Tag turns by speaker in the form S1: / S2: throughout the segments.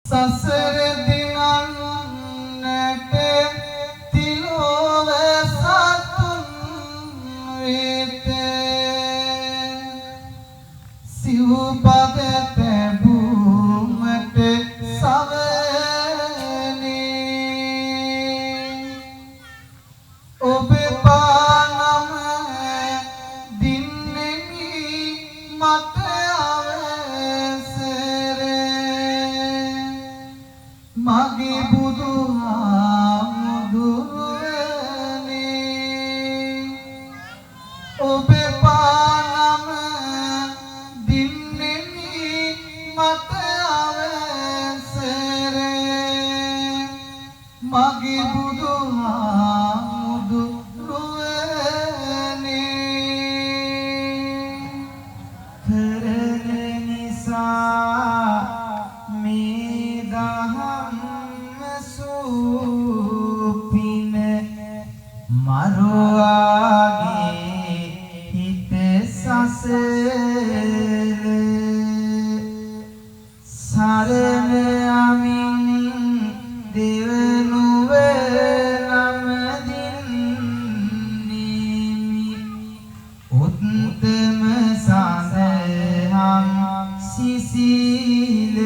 S1: සසර දිනන්නට තිලෝව සතුන් වෙත සිව්පද තැබුමට සවනේ ඔබ පානම දින්නෙමි මට මගේ බුදුහාමුදුරුවනේ ඔබ පානම දින්නෙමි මට අවසරේ මගේ බුදුහාමුදුරුවනේ කරන නිසා මේ දහම් පින මරුවාගේ හිත සසල සරණ යමින් දෙවනුව නමදින්නේමි උත්තම සඳහම් සිසිල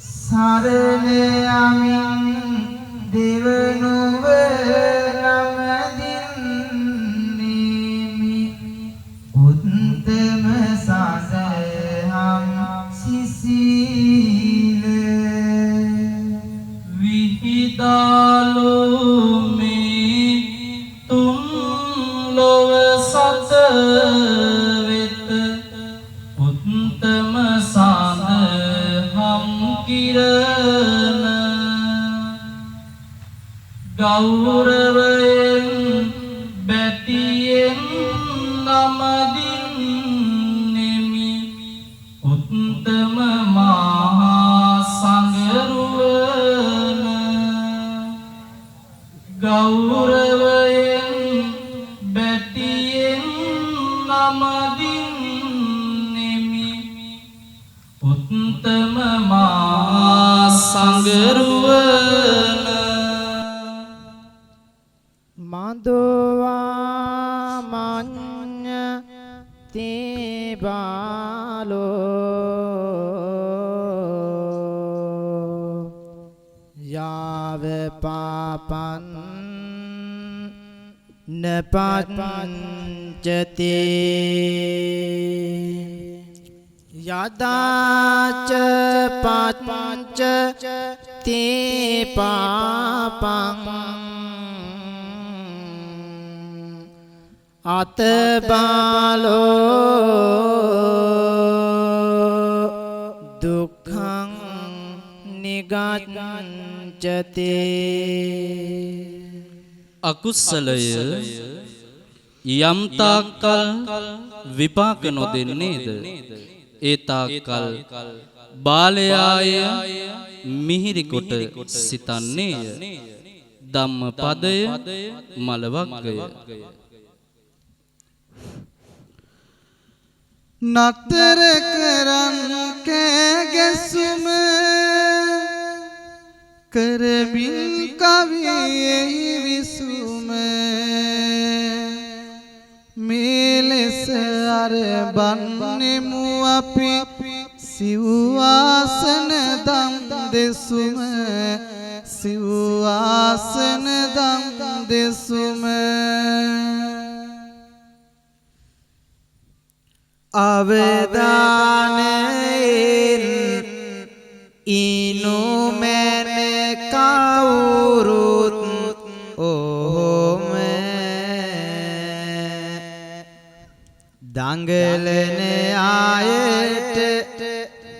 S1: සරණ යමින් දෙවනුව නමදින්නේමි උත්තම සඳහම් සිසිල විහිදාලෝ මේ තුන් ලොව සත වෙත උත්තම සඳහම් කිරණ ගෞරවයෙන් බැතියෙන් නමදින්නෙමි උත්තම මහා සංඝරුවන ගෞරවයෙන් බැතියෙන් නමදින්නෙමි උත්තම මහා සංඝරුවන මදවා මඤ්ඤ තේ බාලෝ යාව පාපන් නපච්චතේ යදාච පච්ච තේ පාපං අතබාලෝ දුක්ඛං නිගච්ඡතේ
S2: අකුසලය යම් තාක්කල් විපාක නොදෙන්නේද ඒ තාක්කල් බාලයාය මිහිරි කොට සිතන්නේය ධම්මපදය මලවග්ගය
S1: නතර කරන් කෑ ගැසුම කරමින් කවියෙහි විසුම මේ ලෙස අරබන්නෙමු අපි සිව්වාසන දම් දෙසුම සිව්වාසන දම් දෙසුම අවදානයෙන් ඉනුමැන කවුරුත් ඕම දඟලන ආයට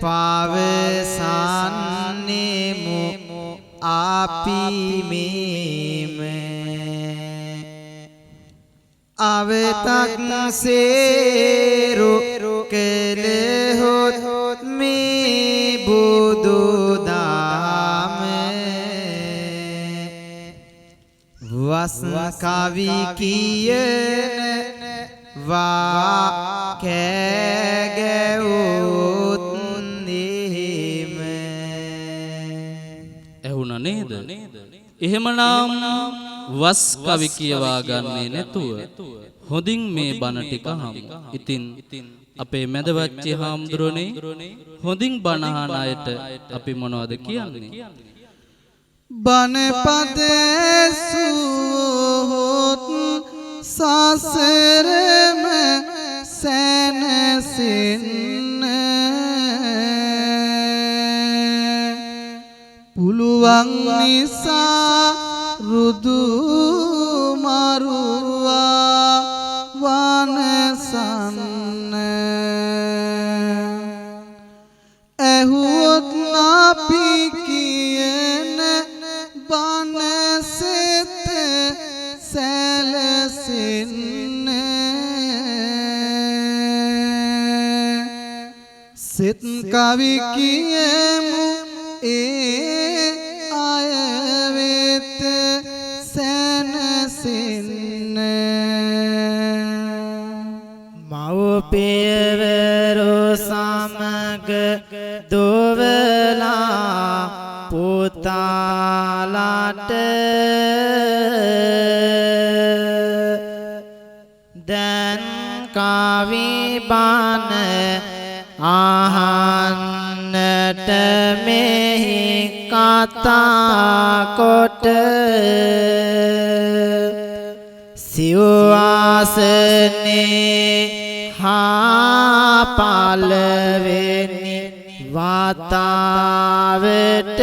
S1: පවසන්නෙමු අපි මෙම අවතක් සේරු කෙලෙහොත් මේ බුදු දාම වස් කවි කියන වා කෑගැවුත් නිහිම
S2: එහෙමනම් වස් කවි කියවා ගන්නේ නැතුව හොඳින් මේ බණ ටික අහමු. ඉතින් අපේ මැදවච්චි හාමුදුරනේ හොඳින් බණ අහන අයට අපි මොනවද කියන්නේ?
S1: බණපද සුහොත් සසරම සැනසෙන්න පුළුවන් නිසා රුදු මරුවා වනසන්න ඇහුවොත් අපි කියන බණ සිත සැලසෙන්න සිත කවි කියමු ඒ අය වෙත සැනසෙන්න මව්පියවරු සමග දොවලා පුතාලට දැන් කවි බණ අහන්නට මෙහි කතා කොට සිව්වාසනේ හා පළවෙනි වතාවට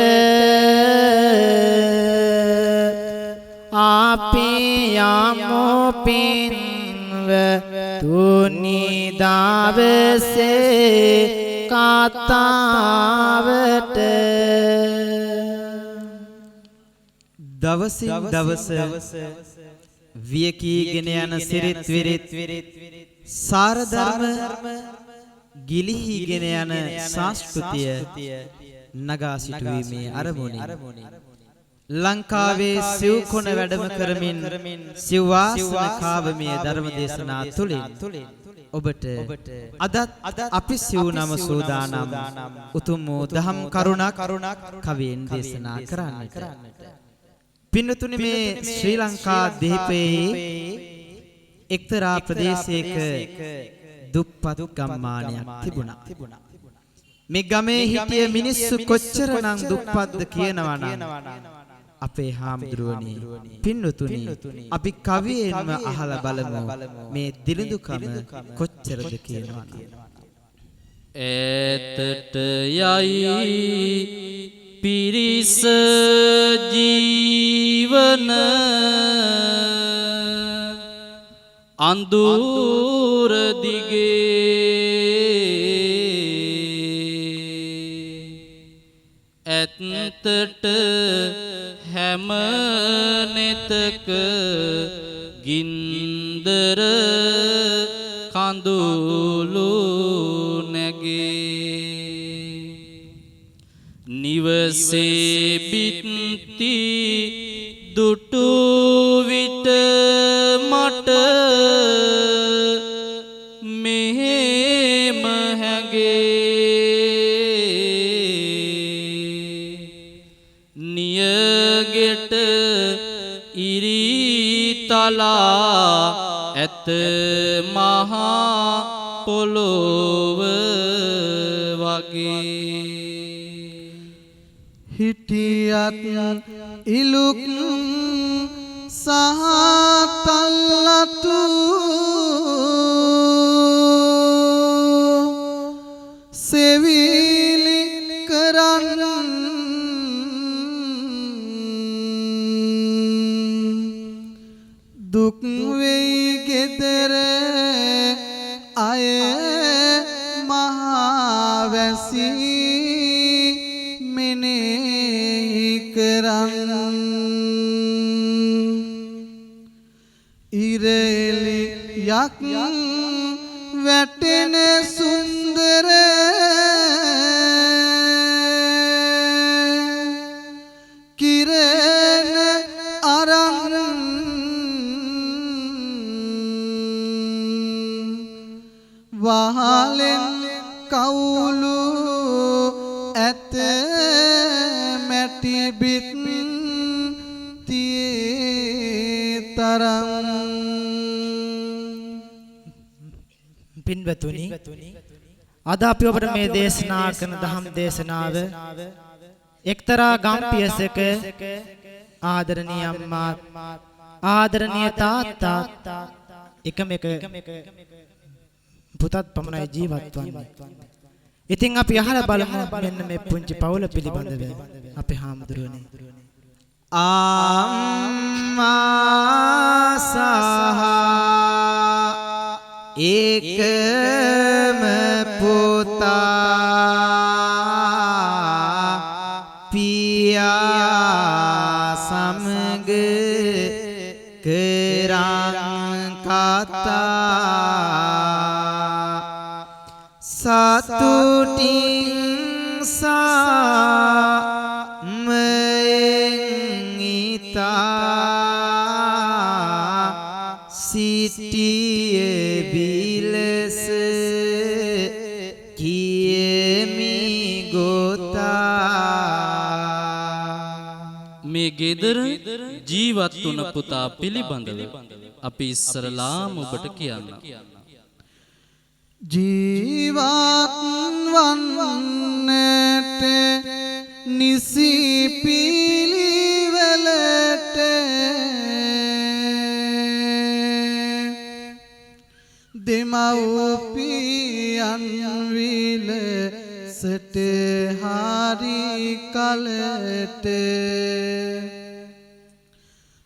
S1: අපි යමු පින්ව තුනි දවසේ කතාවට දවසින් දවස වියකීගෙන යන සිරිත් විරිත් සාරධර්ම ගිලිහිගෙන යන සංස්කෘතිය නගා සිටුවීමේ අරමුණින් ලංකාවේ සිව් කොන වැඩම කරමින් සිව්වාසන කාවමේ ධර්ම දේශනා තුලින් ඔබට අදත් අපි සිව් නම සූදානම් උතුම් වූ දහම් කරුණක් කවියෙන් දේශනා කරන්නට. පින්නතුනි මේ ශ්‍රී ලංකා දීපයේ එක්තරා ප්‍රදේශයක දුප්පත් ගම්මානයක් තිබුණා. මේ ගමේ හිටිය මිනිස්සු කොච්චරනම් දුප්පත්ද කියනවා නම් අපේ හාමුදුරුවනේ පින්නතුනි අපි කවියෙන්ම අහලා බලමු මේ දිලිඳුකම කොච්චරද කියනවා නම්.
S2: ඈතට යයි පිරිස ජීවන අඳුර දිගේ ඇත්තට හැම නෙතක ගින්දර කඳුළු නැගේ නිවසේ බිත්ති දුටු විට මට මෙහෙම හැඟේ නියගෙට ඉරිතලා ඇත මහා පොළොව වගේ
S1: හිටියත් ඉලුක් සහ තල්ලතු සෙවිලි කරන්න දුක් වෙයි ගෙදර අය මහා වැසි මෙනෙහි කරන්න ඉරෙලි යක් වැටෙන සුන්දර කිරණ අරන් වහලෙන් කවුළු ඇත මැටි බිත් පරං
S3: පින්වතුනි අද අපි ඔබට මේ දේශනා කරන ධම් දේශනාව එක්තරා ගම්පියසක ආදරණීය අම්මා ආදරණීය තාත්තා එකම පුතත් පමණයි ජීවත් වන්නේ. ඉතින් අපි අහලා බලමු මෙන්න මේ පුංචි පවුල පිළිබඳව අපේ හාමුදුරුවනේ.
S1: අම්මා සහ ඒකම පුතා පියා සමග කරන් කතා සතුටින් සමයෙන් ඉතා සිටියේ බිලස කියමි ගොතා
S2: මේ ගෙදර ජීවත් වුණ පුතා පිළිබඳව අපි ඉස්සරලාම ඔබට කියන්න.
S1: ජීවත් වන්නට නිසි පිළිවෙලට දෙමව්පියන් විලසට හරි කලට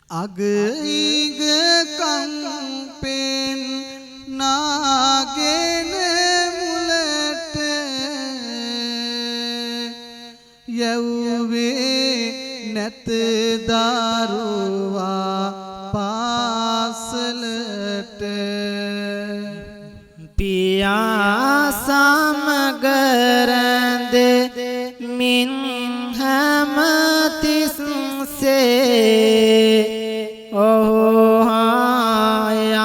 S1: අගයිග කම්පෙන් නාගෙන මුලට යව්වේ නැත දරුවා පාසලට
S3: පියා සමග රැඳ මින් හැමතිස්සේ ඔහු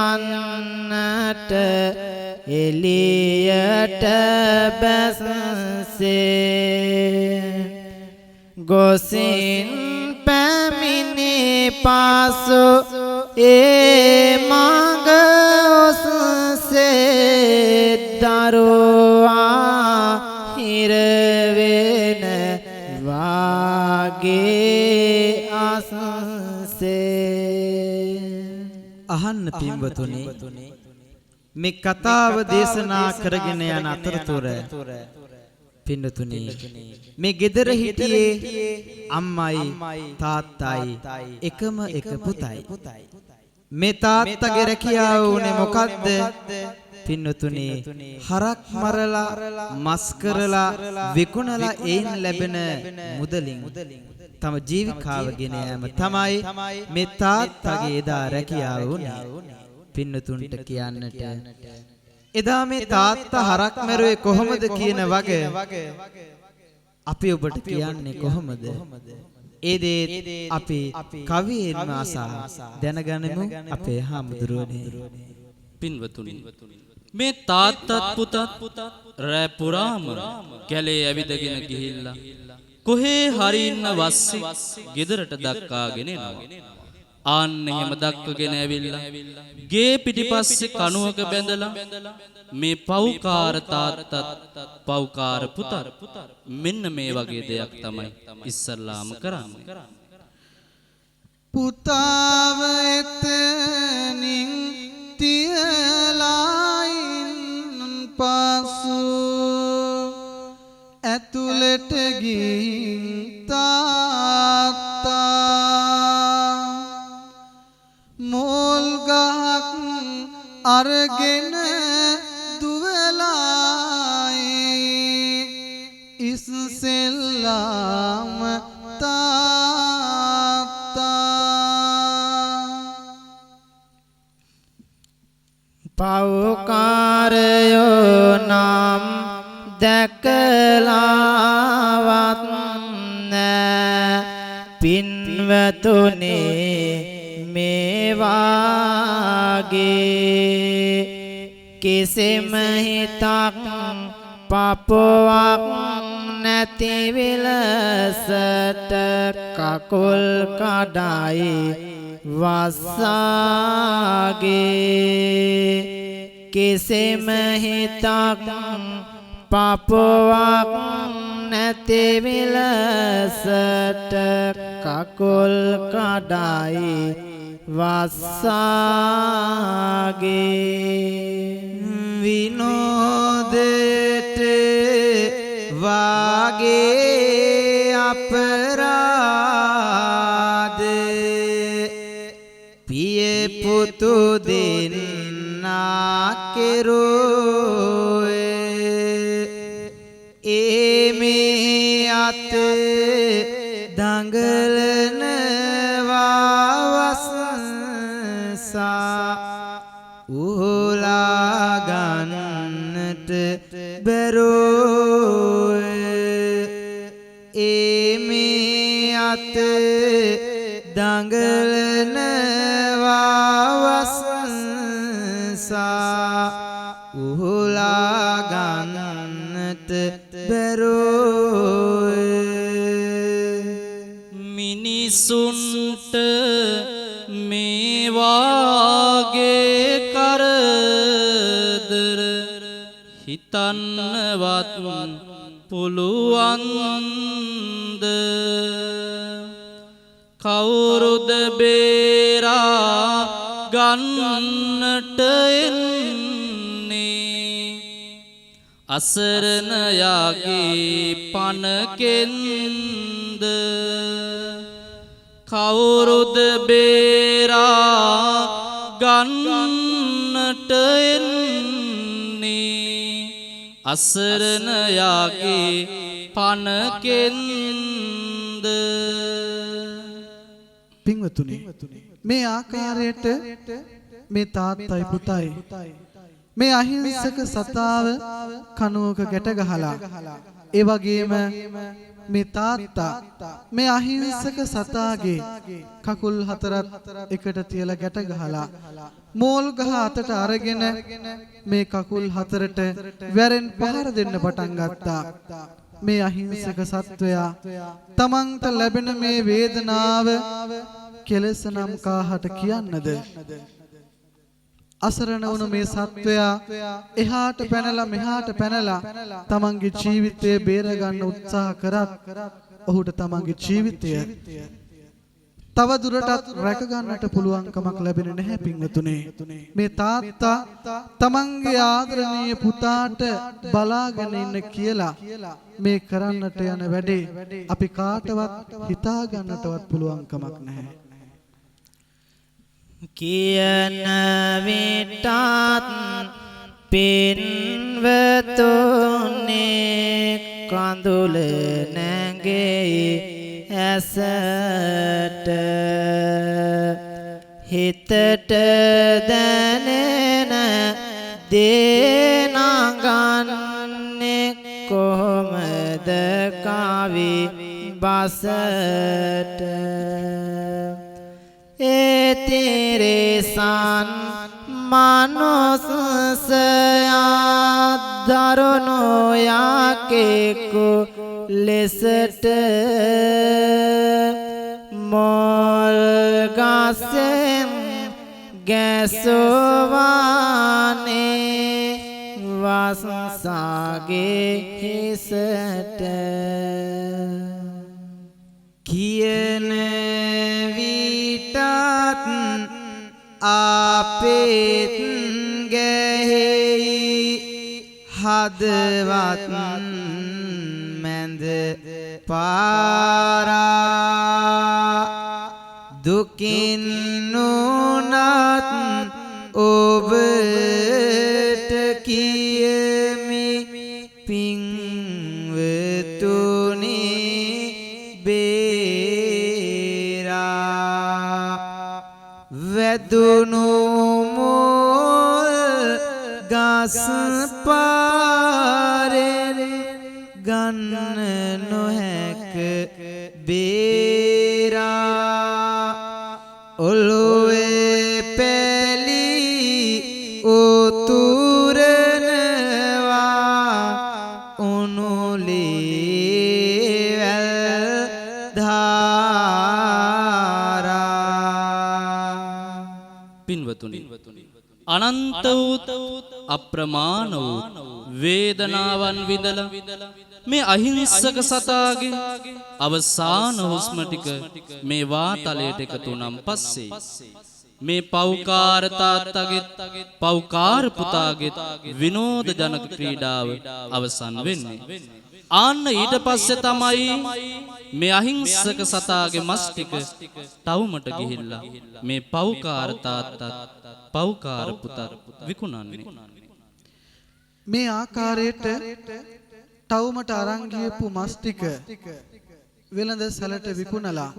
S3: යන්නට එළියට බැස්සේ ගොසින් පැමිණි පසු ඒ මඟ ඔස්සේ දරුවා හිරවෙන වාගේ අසසේ
S4: අහන්න පින්වතුනි මේ කතාව දේශනා කරගෙන යන අතරතුර පින්වතුනි මේ ගෙදර හිටියේ අම්මයි තාත්තයි එකම එක පුතයි. මේ තාත්තගේ රැකියාව උනේ මොකද්ද? පින්වතුනි හරක් මරලා මස් කරලා විකුණලා එයින් ලැබෙන මුදලින් තම ජීවිකාව ගෙන යාම තමයි මේ තාත්තගේ එදා රැකියාව උනේ. පින්නතුන්ට කියන්නට එදා මේ තාත්තා හරක් මැරුවේ කොහොමද කියන වගේ අපි ඔබට කියන්නේ කොහොමද? ඒ දේ අපි කවියෙන්ම අසා දැනගනිමු අපේ හාමුදුරුවනේ.
S2: පින්වතුනි මේ තාත්තත් පුතත් රෑ පුරාම කැලේ ඇවිදගෙන ගිහිල්ලා කොහේ හරි ඉන්න වස්සේ ගෙදරට දක්කාගෙන එනවා. ආන්න එහෙම දක්කගෙන ඇවිල්ලා ගේ පිටිපස්සේ කණුවක බැඳලා මේ පව්කාර තාත්තත් පව්කාර පුතත් මෙන්න මේ වගේ දෙයක් තමයි ඉස්සල්ලාම කරන්නේ.
S1: පුතාව එතනින් තියලායින් පසු ඇතුළට ගිහින් තාත්තා මෝල් ගහක් අරගෙන දුවලායි ඉස්සෙල්ලාම තාත්තා
S3: පව්කාරයෝ නම් දැකලාවත් නෑ පින්වතුනේ මේ වාගේ කිසිම හිතක් පපුවක් නැති විලසට කකුල් කඩයි වස්සාගේ කිසිම හිතක් පපුවක් නැති විලසට කකුල් කඩයි වස්සාගේ
S4: විනෝදයට වාගේ අපරාධ පිය පුතු දෙන්නා කෙරෝය මේ අත දඟලනවා වසසා උහුලා ගන්නට බැරෝය මේ අත දඟලනවා වසසා උහුලා ගන්නට බැරෝය
S2: මිනිසුන්ට මේ වාගේ කරදර හිතන්නවත් පුළුවන්ද කවුරුද බේරා ගන්නට එන්නේ අසරණයාගේ පණකෙන්ද කවුරුද බේරා ගන්නට එන්නේ අසරණයාගේ පණකෙන්ද
S1: පින්වතුනි මේ ආකාරයට මේ තාත්තයි පුතයි මේ අහිංසක සතාව කනුවක ගැට ගහලා ඒ වගේම මේ තාත්තා මේ අහිංසක සතාගේ කකුල් හතරත් එකට තියලා ගැට ගහලා මෝල් ගහ අතට අරගෙන මේ කකුල් හතරට වැරෙන් පහර දෙන්න පටන් ගත්තා. මේ අහිංසක සත්වයා තමන්ට ලැබෙන මේ වේදනාව කෙලෙස නම් කාහට කියන්නද? අසරණ වුණු මේ සත්වයා එහාට පැනලා මෙහාට පැනලා තමන්ගේ ජීවිතය බේර ගන්න උත්සාහ කරත් ඔහුට තමන්ගේ ජීවිතය තව දුරටත් රැක ගන්නට පුළුවන්කමක් ලැබෙන්නේ නැහැ පින්වතුනි. මේ තාත්තා තමන්ගේ ආදරණීය පුතාට බලාගෙන ඉන්න කියලා මේ කරන්නට යන වැඩේ අපි කාටවත් හිතා ගන්නටවත් පුළුවන්කමක් නැහැ.
S3: කියන විටත් පින්වතුනේ කඳුල නැගේ ඇසට හිතට දැනෙන දේ නගන්නේ කොහොමද කවි බසට තිරසන් මනුස්සයා දරුණු යකෙකු ලෙසට මොල් ගසෙන් ගැසුවානේ වසසාගේ හිසට
S4: කියන අපේත් ගැහෙයි හදවත් මැද පාරා දුකින් නුනත් ඔබට කියමි පින්වතුනි වැදුණු මුල් ගස් පාරෙන් ගන්න නොහැක බේරා ඔළුවේ පැලි උතුරනවා උනුලේ වැල් ධාරා
S2: අනන්ත වූ අප්‍රමාණ වූ වේදනාවන් විඳලා මේ අහිංසක සතාගේ අවසාන හුස්ම ටික මේ වාතලයට එකතු වුණන් පස්සේ මේ පෞකාර තාත්තගෙත් පෞකාර පුතාගෙත් විනෝද ජනක ක්‍රීඩාව අවසන් වෙන්නේ. ආන්න ඊට පස්සේ තමයි මේ අහිංසක සතාගේ මස් ටික තවුමට ගිහිල්ලා මේ පෞකාර තාත්තත් පෞකාර පුතත් විකුණන්නේ.
S1: මේ ආකාරයට තවුමට අරන් ගියපු මස් ටික වෙළඳ සැලට විකුණලා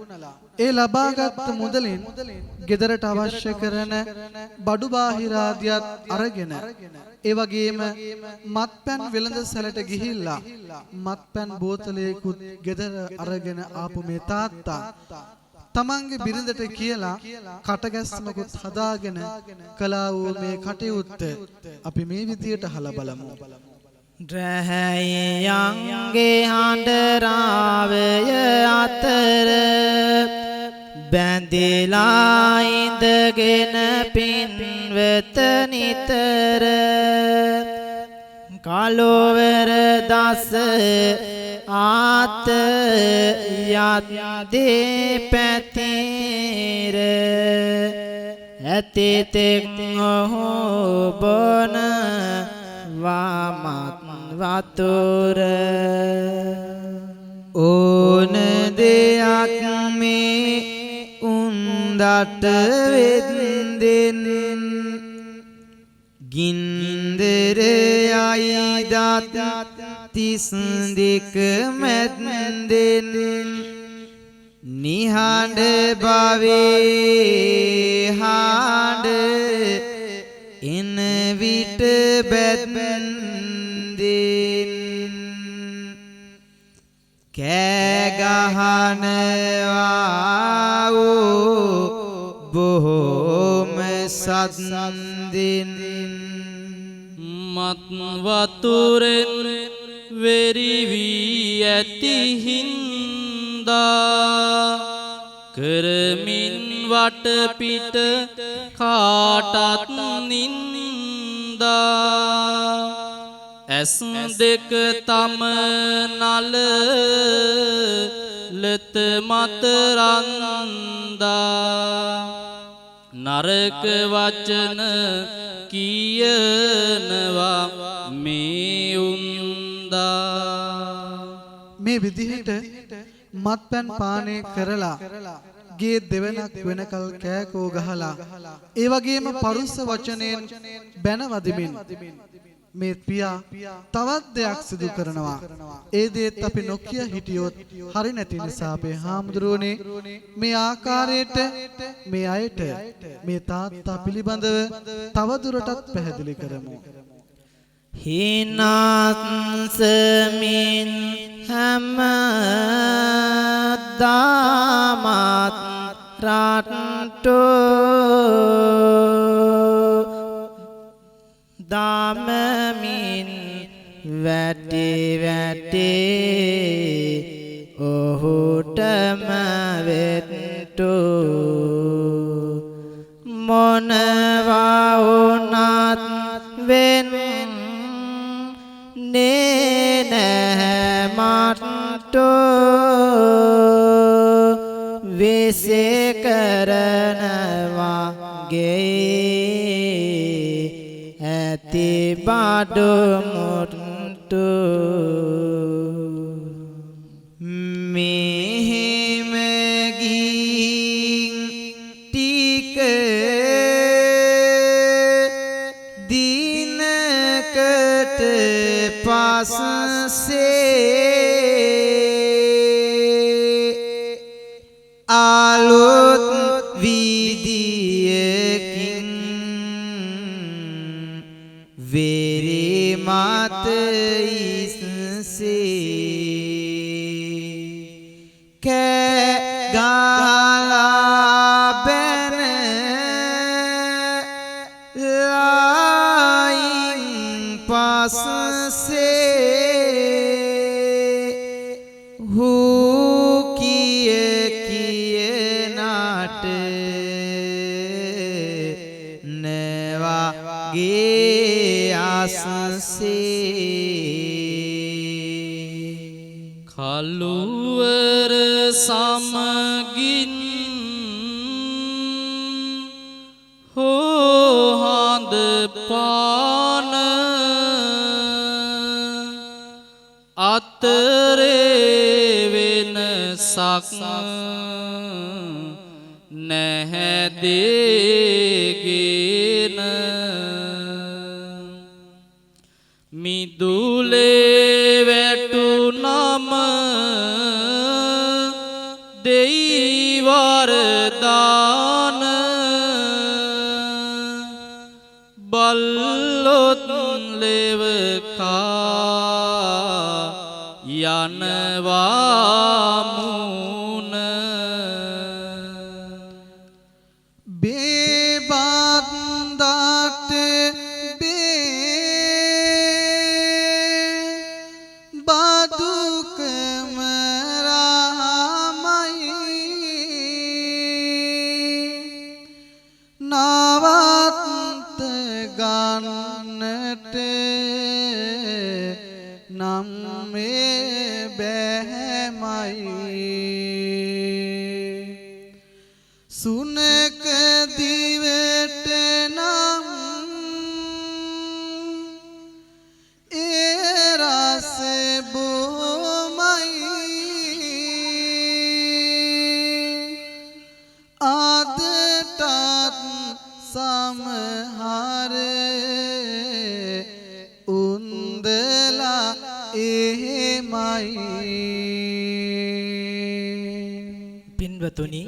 S1: ඒ ලබාගත් මුදලින් ගෙදරට අවශ්‍ය කරන බඩු බාහිර ආදියත් අරගෙන ඒ වගේම මත්පැන් වෙළඳ සැලට ගිහිල්ලා මත්පැන් බෝතලයකුත් ගෙදර අරගෙන ආපු මේ තාත්තා තමන්ගේ බිරිඳට කියලා කටගැස්මකුත් හදාගෙන කළා වූ මේ කටයුත්ත අපි මේ විදියට අහලා බලමු.
S4: රැහැයන්ගේ හඬරාවය අතර බැඳිලා ඉඳගෙන පින්වෙත නිතර කලොවර දස ආත යද්දී පැතිර ඇතිතෙක් ඔහු බොන වාමත් වතුර ඕන දෙයක් මේ උන්දට වෙද්දෙන් ගින්දර යයි දත් 32 මැද්දෙන් නිහඬ බවේ හඬ එන විට බැද්දෙන් කෑ ගහනවා බොහෝම සද්දෙන්
S2: මත් වතුරෙන් වෙරි වී ඇති හින්දා කරමින් වටපිට කාටත් නින්දා ඇස් දෙක තම නල ලෙත මත රන්දා නරක වචන කියනවා මේ උන්දා.
S1: මේ විදිහට මත්පැන් පානය කරලා ගේ දෙවනක් වෙනකල් කෑකෝ ගහලා ඒ වගේම පරුස්ස වචනයෙන් බැන වදිමින් මේ පියා තවත් දෙයක් සිදු කරනවා. ඒ දේත් අපි නොකිය හිටියොත් හරි නැති නිසා අපේ හාමුදුරුවනේ මේ ආකාරයට මේ අයට මේ තාත්තා පිළිබඳව තවදුරටත් පැහැදිලි කරමු.
S4: හිනාත්සමින් හැමදාමත් රට්ටෝ දාමමින් වැටි වැටි ඔහුටම වෙට්ටෝ මොනවා වුණත් වෙන්නේ නැහැ මට්ටෝ වෙසේ කරනවා ගේ ඇති බඩු මුට්ටු මෙහෙම ගිහින් ටික දිනකට පස්සේ අලුත් විදියකින් වෙරි මත ඉස්සේ කෑ ගහලා බැන ලයින් පස්සේ හූ කිය නාට නවා ගේ ආසසේ
S2: කළුවර සමගින් හොහඳ පාන අතරේ වෙනසක් නැහැ දෙගෙන මිදුලේ වැටුනම දෙයිවරදාන බල්ලොත් ලෙවකා යනවා මුන
S1: බේබන්දාට බදුකම රාමයි නවත්ත ගන්නට නම් මේ බැහැමයි සුනක දිවට නම් ඒ රස බොමයි අදටත් සමහර උන්දලා එහෙමයි
S3: පින්වතුනි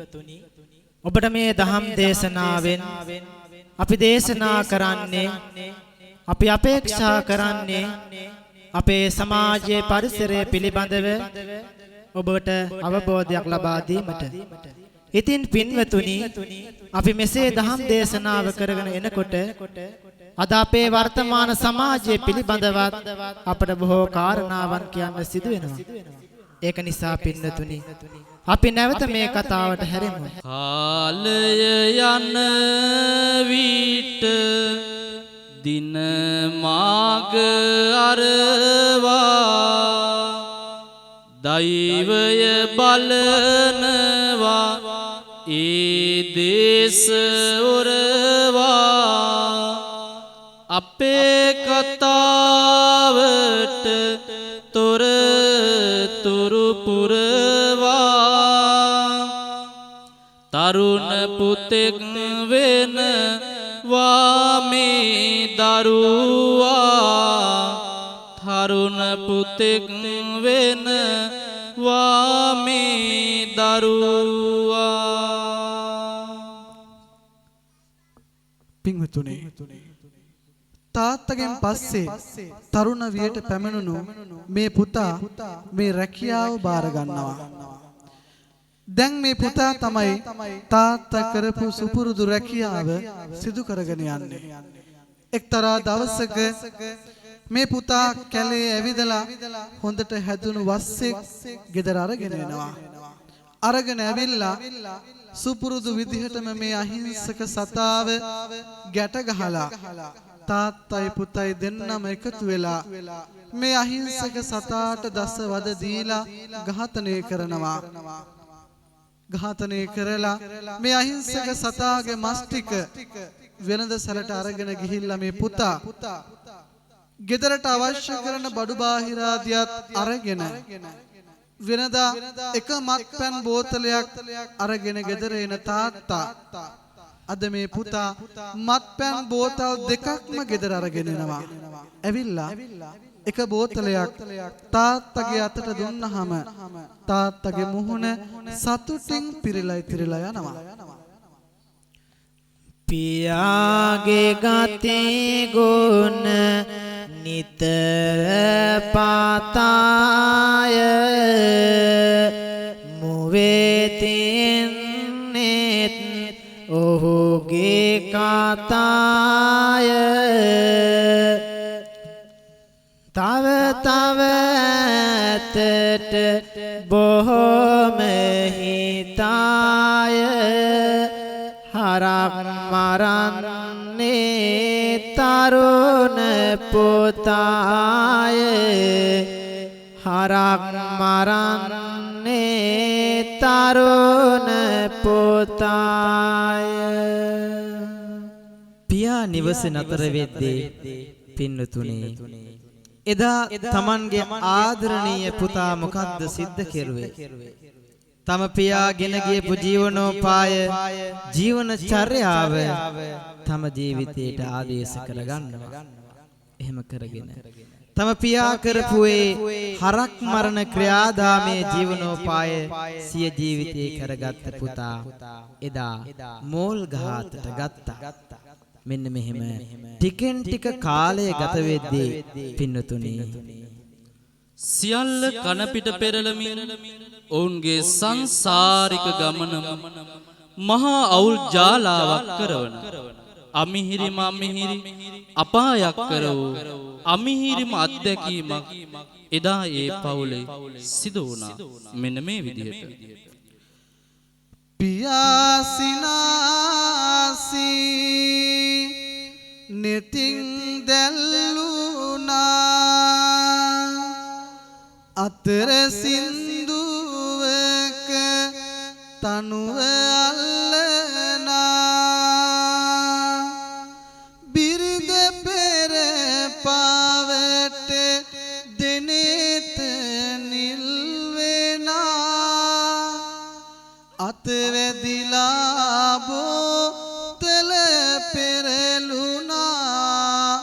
S3: ඔබට මේ දහම් දේශනාවෙන් අපි දේශනා කරන්නේ අපි අපේක්ෂා කරන්නේ අපේ සමාජයේ පරිසරය පිළිබඳව ඔබට අවබෝධයක් ලබා දීමට. ඉතින් පින්වතුනි අපි මෙසේ දහම් දේශනාව කරගෙන එනකොට අද අපේ වර්තමාන සමාජයේ පිළිබඳවත් අපට බොහෝ කාරණාවන් කියන්න සිදු වෙනවා. ඒක නිසා පින්වතුනි අපි නැවත මේ කතාවට හැරෙමු.
S2: කාලය යන විට දින මාග අරවා දෛවය බලනවා ඒ දේශ උරවා අපේ කතාවට තොරතුරු පුරවා තරුණ පුතෙක් වෙනවා මේ දරුවා තරුණ පුතෙක් වෙනවා මේ දරුවා
S1: පින්වතුනි තාත්තගෙන් පස්සේ තරුණ වියට පැමිණුණු මේ පුතා මේ රැකියාව බාර ගන්නවා. දැන් මේ පුතා තමයි තාත්තා කරපු සුපුරුදු රැකියාව සිදු කරගෙන යන්නේ. එක්තරා දවසක මේ පුතා කැලේ ඇවිදලා හොඳට හැදුණු වස්සෙක් ගෙදර අරගෙන එනවා. අරගෙන ඇවිල්ලා සුපුරුදු විදිහටම මේ අහිංසක සතාව ගැට ගහලා තාත්තයි පුතයි දෙන්නම එකතු වෙලා මේ අහිංසක සතාට දස වද දීලා ඝාතනය කරනවා. ඝාතනය කරලා මේ අහිංසක සතාගේ මස් ටික වෙනද සැලට අරගෙන ගිහිල්ලා මේ පුතා ගෙදරට අවශ්‍ය කරන බඩු බාහිර ආදියත් අරගෙන වෙනදා එක මත්පැන් බෝතලයක් අරගෙන ගෙදර එන තාත්තා අද මේ පුතා මත්පැන් බෝතල් දෙකක්ම ගෙදර අරගෙන එනවා. ඇවිල්ලා එක බෝතලයක් තාත්තගේ අතට දුන්නහම තාත්තගේ මුහුණ සතුටින් පිරීලා යනවා.
S3: පියාගේ ගතේ ගුණ නිතර පාතාය මුවෙතින්නෙත් ඔහුගේ කතාය තව තව ඇතට බොහොම හිතාය හරක් මරන්නේ තරුණ පුතාය හරක් මරන්නේ තරුණ පුතාය.
S4: පියා නිවස නතර වෙද්දී පින්නතුනේ එදා තමන්ගේ ආදරණීය පුතා මොකද්ද සිද්ධ කෙරුවේ? තම පියාගෙන ගියපු ජීවනෝපාය ජීවන චර්යාව තම ජීවිතයට ආදේශ කරගන්නවා. එහෙම කරගෙන තම පියා කරපු ඒ හරක් මරණ ක්‍රියාදාමයේ ජීවනෝපාය සිය ජීවිතේ කරගත්ත පුතා එදා මෝල් ගහතට ගත්තා. මෙන්න මෙහෙම ටිකෙන් ටික කාලය ගත වෙද්දී පින්නතුනි
S2: සියල්ල කනපිට පෙරළමින් ඔවුන්ගේ සංසාරික ගමනම මහා අවුල් ජාලාවක් කරවන අමිහිරිම අමිහිරි අපායක් කර වූ අමිහිරිම අත්දැකීමක් එදා ඒ පවුලේ සිදු වුණා. මෙන්න මේ විදිහට
S1: පියාසිනාසි නෙතින් දැල්ලුනා අතර සින්දුවක තනුව අල්ලනා බිරිඳ පෙර පාවට දෙනෙත නිල්වෙනා අතවැදිලා බෝතල පෙරළුණා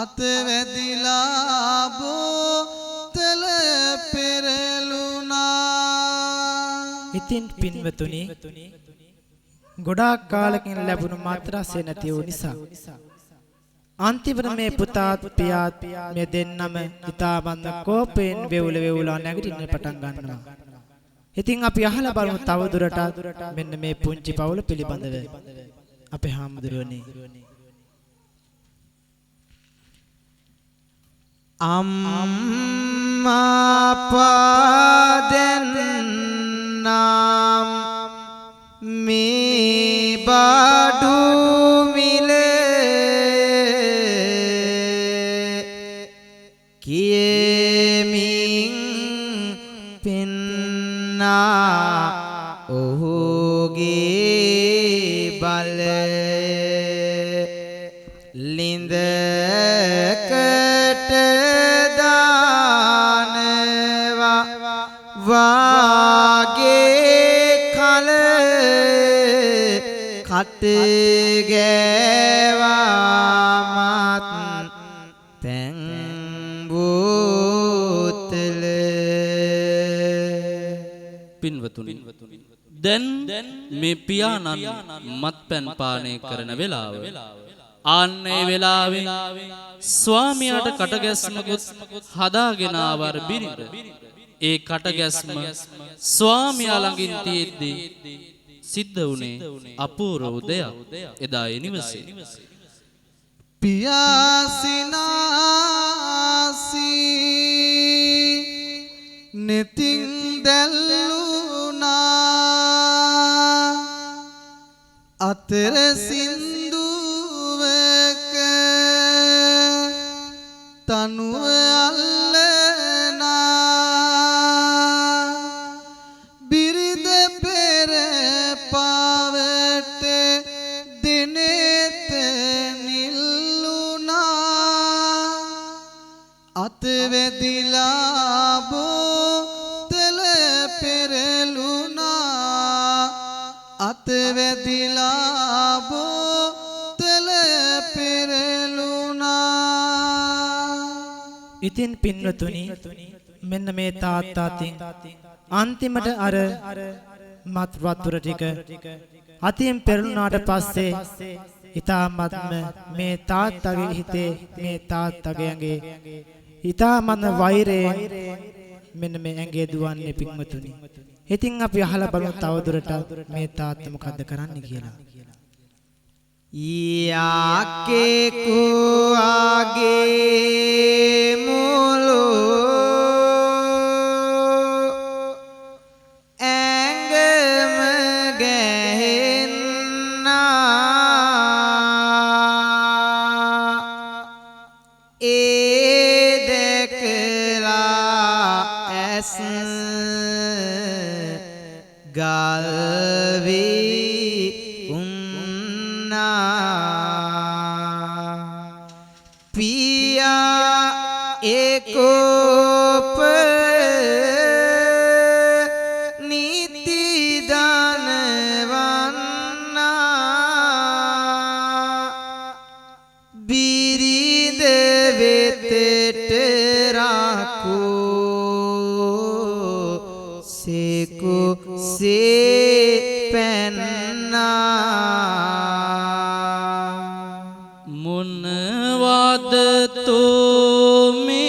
S1: අතවැදිලා බෝතල පෙරළුණා.
S3: ඉතින් පින්වතුනි ගොඩාක් කාලකින් ලැබුණු මාත්‍රාසය නැති වූ නිසා අන්තිමට මේ පුතාත් පියාත් මේ දෙන්නම ඉතාමත් කෝපයෙන් වෙවුලා නැගිටින්න පටන් ගන්නවා. ඉතින් අපි අහලා බලමු තව දුරටත් මෙන්න මේ පුංචි පවුල පිළිබඳව. අපේ හාමුදුරුවනේ
S4: අම්මා පාදෙන් නම් මේ බඩු මිලේ කියෙමින් පින්නා ඔහුගේ බල ලිඳකට දානවා වාගේ කල කට ගෑවාමත් පැන් බෝතල.
S2: පින්වතුනි දැන් මේ පියාණන් මත්පැන් පානය කරන වෙලාව ආන්නේ වෙලාවේ ස්වාමියාට කටගැස්මකුත් හදාගෙන ආවර බිරිඳ ඒ කටගැස්ම ස්වාමියා ළඟින් තියෙද්දී සිද්ධ වුණේ අපූර්ව දෙයක් එදා ඒ නිවසේ.
S1: පියාසිනාසි නෙතින් දැල්ලුනා අතර සින්දුවක තනුව අල්ලනා බිරිඳ පෙර පාවට දිනෙත නිල්ලුනා අතවැදිලා බෝතල පෙරළුණා අතවැදිලා බෝතල පෙරළුණා.
S3: ඉතින් පින්වතුනි මෙන්න මේ තාත්තාටින් අන්තිමට අර මත් වතුර ටික අතින් පෙරළුණාට පස්සේ ඊ타මත්ම මේ තාත්තගේ හිතේ මේ තාත්තගේ ඇඟේ ඊ타මත්ම වෛරයෙන් මෙන්න මේ ඇඟේ දුවන්නේ පින්වතුනි. ඉතින් අපි අහලා බලමු තවදුරටත් මේ තාත්තා මොකද්ද කරන්න කියලා.
S4: යාකේ කුආගේ මුළු ඇඟම ගැහෙන්නා ගල්වී උන්නා පියා ඒකෝප නීති දානවන්නා බිරිඳ වෙතට රාකෝ සේකෝ සේ පැන්නා
S2: මොනවද තෝමේ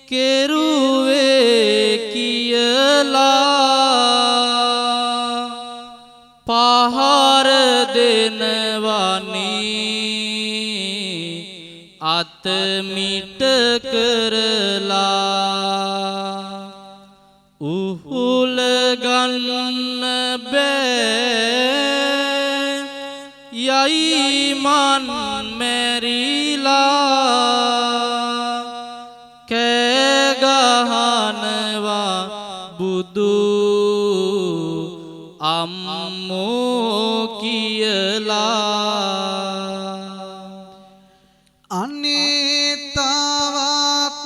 S2: කෙරුවේ කියලා පහර දෙනවනේ අත මිට කරලා උහුල ගන්න බෑ යයි මන් මැරිලා කෑ ගහනවා බුදු අම්මෝ කියලා
S1: අනේ තවත්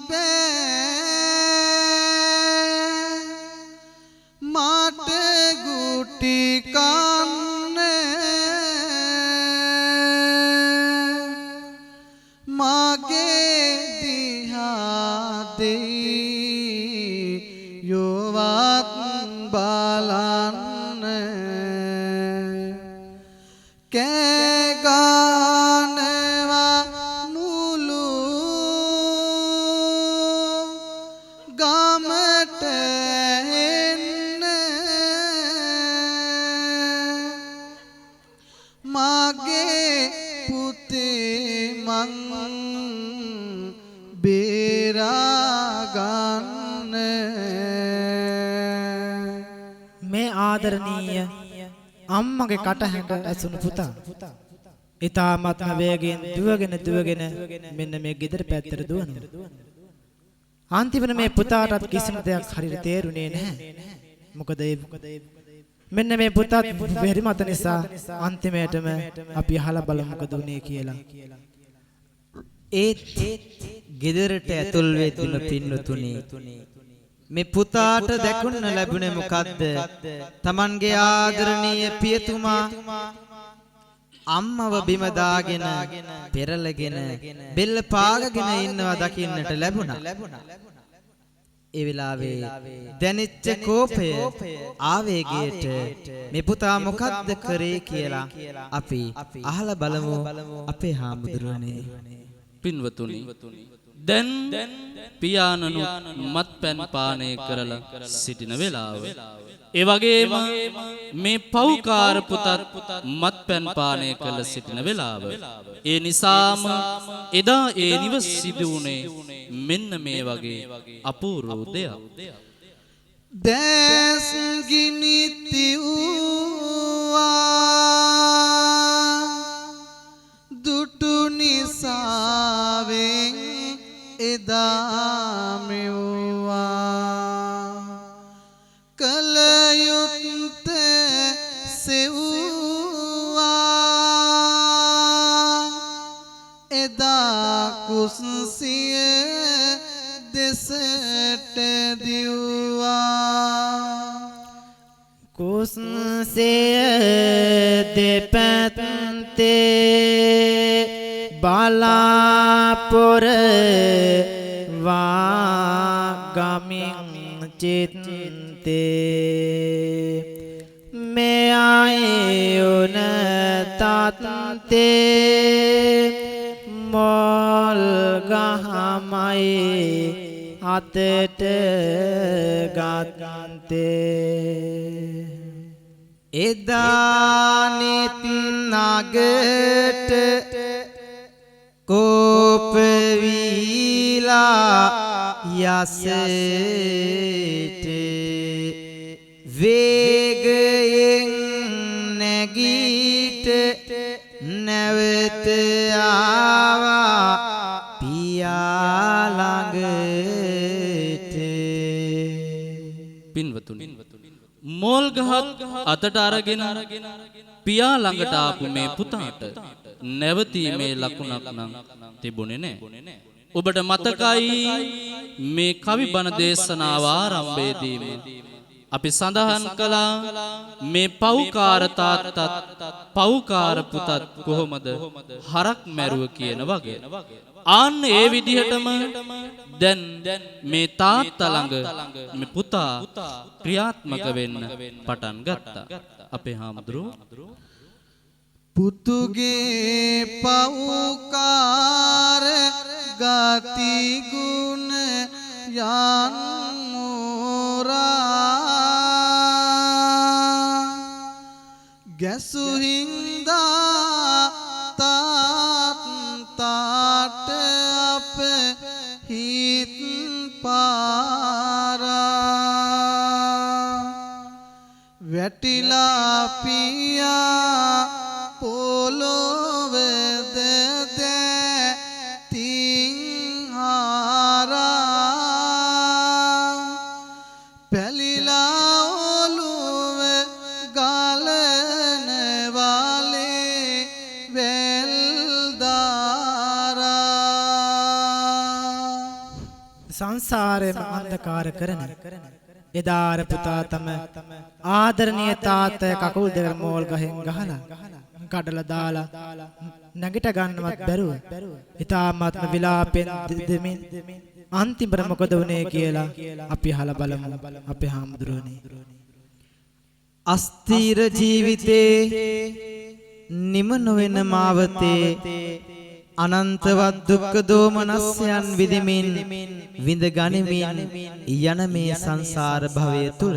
S1: බෑ මට ගුටි කන්න මගේ දිහා දෙයියොවත් බලන්න කෑ ගන්නවා මුළු ගමට එන්න මගේ පුතේ මං බේරාගන්න
S3: මේ ආදරණීය අම්මගේ කටහඬ ඇසුණු පුතා ඊ타මත්ම වේගයෙන් දුවගෙන මෙන්න මේ ගෙදර පැත්තට දුවනවා. අන්තිමට මේ පුතාටත් කිසිම දෙයක් හරියට තේරුනේ නැහැ. මොකද මෙන්න මේ පුතාත් බැරි මත නිසා අන්තිමේටම අපි අහලා බලමු මොකද උනේ කියලා.
S4: ඒත් ගෙදරට ඇතුල් වෙතුන පින්නතුනි මේ පුතාට දැකුන්න ලැබුණේ මොකද්ද? Tamanගේ ආදරණීය පියතුමා අම්මව බිම දාගෙන පෙරලගෙන බෙල්ල පාගගෙන ඉන්නවා දකින්නට ලැබුණා. ඒ වෙලාවේ දැනෙච්ච කෝපය ආවේගයට මේ පුතා මොකද්ද කරේ කියලා අපි අහලා බලමු අපේ හාමුදුරුවනේ.
S2: පින්වතුනි දැන් පියාණනුත් මත්පැන් පානය කරලා සිටින වෙලාව ඒ වගේම මේ පව්කාර පුතත් මත්පැන් පානය කළ සිටින වෙලාව ඒ නිසාම එදා ඒ නිවස සිදු වුණේ මෙන්න මේ වගේ අපූර්ව දෙයක්.
S1: දැස් ගිනි තිව්වා දුටු නිසාවෙන් එදා මෙව්වා කල යුත්තේ සෙව්වා එදා කුස්සිය දෙසට දිව්වා
S3: කුස්සිය දෙපැත්තේ බලාපොර වාගමින් චිත්තේ මෙයයිඋන තත්තේ මොල් ගහමයි අතට ගත්තේ
S4: එදානිත් නගට කෝප වීලා යසට වේගයෙන් නැගීට නැවත ආවා පියා ළඟට
S2: මෝල් ගහක් අතට අරගෙන පියා ළඟට ආපු මේ පුතාට නැවතීමේ ලකුණක් නම් තිබුණේ නැහැ. ඔබට මතකයි මේ කවි බණ දේශනාව ආරම්භයේදීම අපි සඳහන් කළා මේ පව්කාර තාත්තත් පව්කාර පුතත් කොහොමද හරක් මැරුව කියන වගේ. ආන්න ඒ විදිහටම දැන් මේ තාත්තා ළඟ මේ පුතා ක්‍රියාත්මක වෙන්න පටන් ගත්තා. අපේ හාමුදුරුවෝ
S1: පුතුගේ පව්කාර ගති ගුණ යන් මුරා ගැසු හින්දා තාට අප හිත් පාරා වැටිලා පියා පොළොවේද තින් හාරා පැලිලා ඔළුව ගලන වාලේ වෙල්දාරා
S3: සංසාරෙම අන්ධකාර කරන එදාර පුතා තම ආදරණීය තාත්තය කකුල් දෙක මෝල් ගහෙන් ගහලා කඩලා දාලා නැගිට ගන්නවත් බැරුව ඊ타ත්ම විලාපෙන් දෙමින් අන්තිමට මොකද වුනේ කියලා අපි අහලා බලමු අපේ හාමුදුරනේ.
S4: අස්තිර ජීවිතේ නිම නොවන මාවතේ අනන්තවත් දුක්ඛ දෝමනස්යන් විඳමින් විඳ ගනිමින් යන මේ සංසාර භවය තුල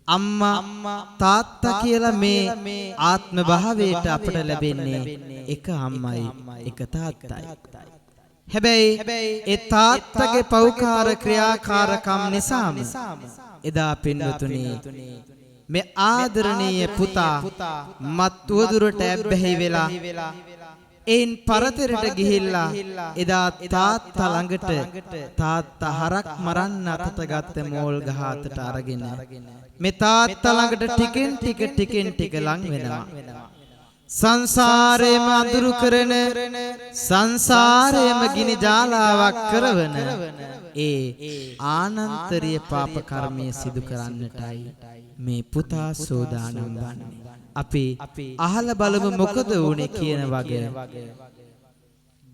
S4: අම්මා තාත්තා කියලා මේ ආත්ම භාවයට අපට ලැබෙන්නේ එක අම්මයි එක තාත්තයි. හැබැයි ඒ තාත්තගේ පෞකාර ක්‍රියාකාරකම් නිසාම එදා පින්වතුනි මේ ආදරණීය පුතා මත් උවදුරට ඇබ්බැහි වෙලා එයින් පරතරට ගිහිල්ලා එදා තාත්තා ළඟට තාත්තා හරක් මරන්න අතට ගත්ත මෝල් ගහ අතට අරගෙන මේ තාත්තා ළඟට ටිකෙන් ටික ලං වෙනවා. සංසාරේම අඳුරු කරන සංසාරේම ගිනි ජාලාවක් කරවන ඒ ආනන්තරීය පාප කර්මය සිදු කරන්නටයි මේ පුතා සෝදානම් වන්නේ. අපි අහලා බලමු මොකද වුනේ කියන වගේ.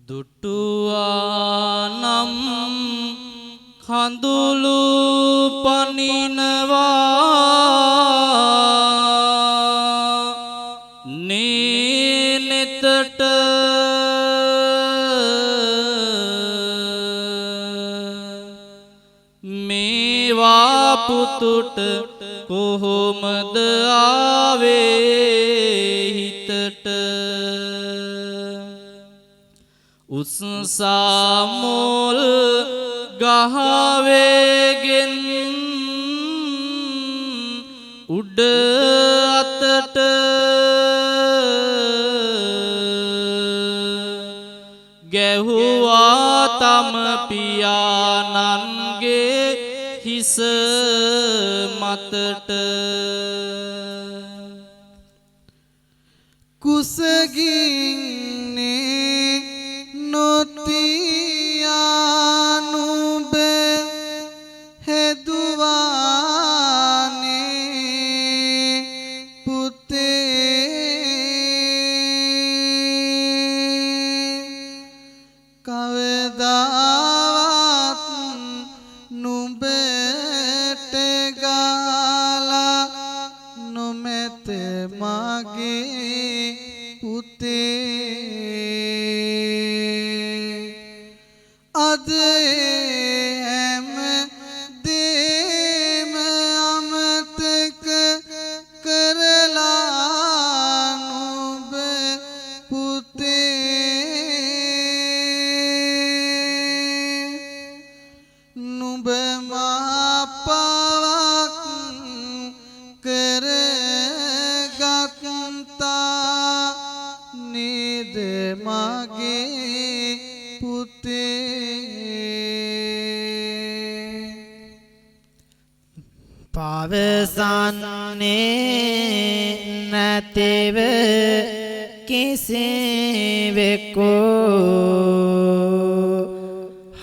S2: දුටුවානම් කඳුළු පනිනවා නේනෙතට මේවා පුතුට කොහොමද ආවේ හිතට උස්සාමෝල් ගහවේගෙන් උඩ අතට ගැහුවා තම පියාණන්ගේ හිස මතට
S1: කුසගින්නේ නොතියානුබ හෙදුවානේ පුතේ කවදාවත් නුඹට ගාලා නොමැත මගේ පුතේ අද හැම දේම අමතක කරලා නුඹ පුතේ නුඹ මා පවක් කරගත්තා නේද මගේ පුතේ
S3: අවසන්නේ නැතිව කිසිවෙකෝ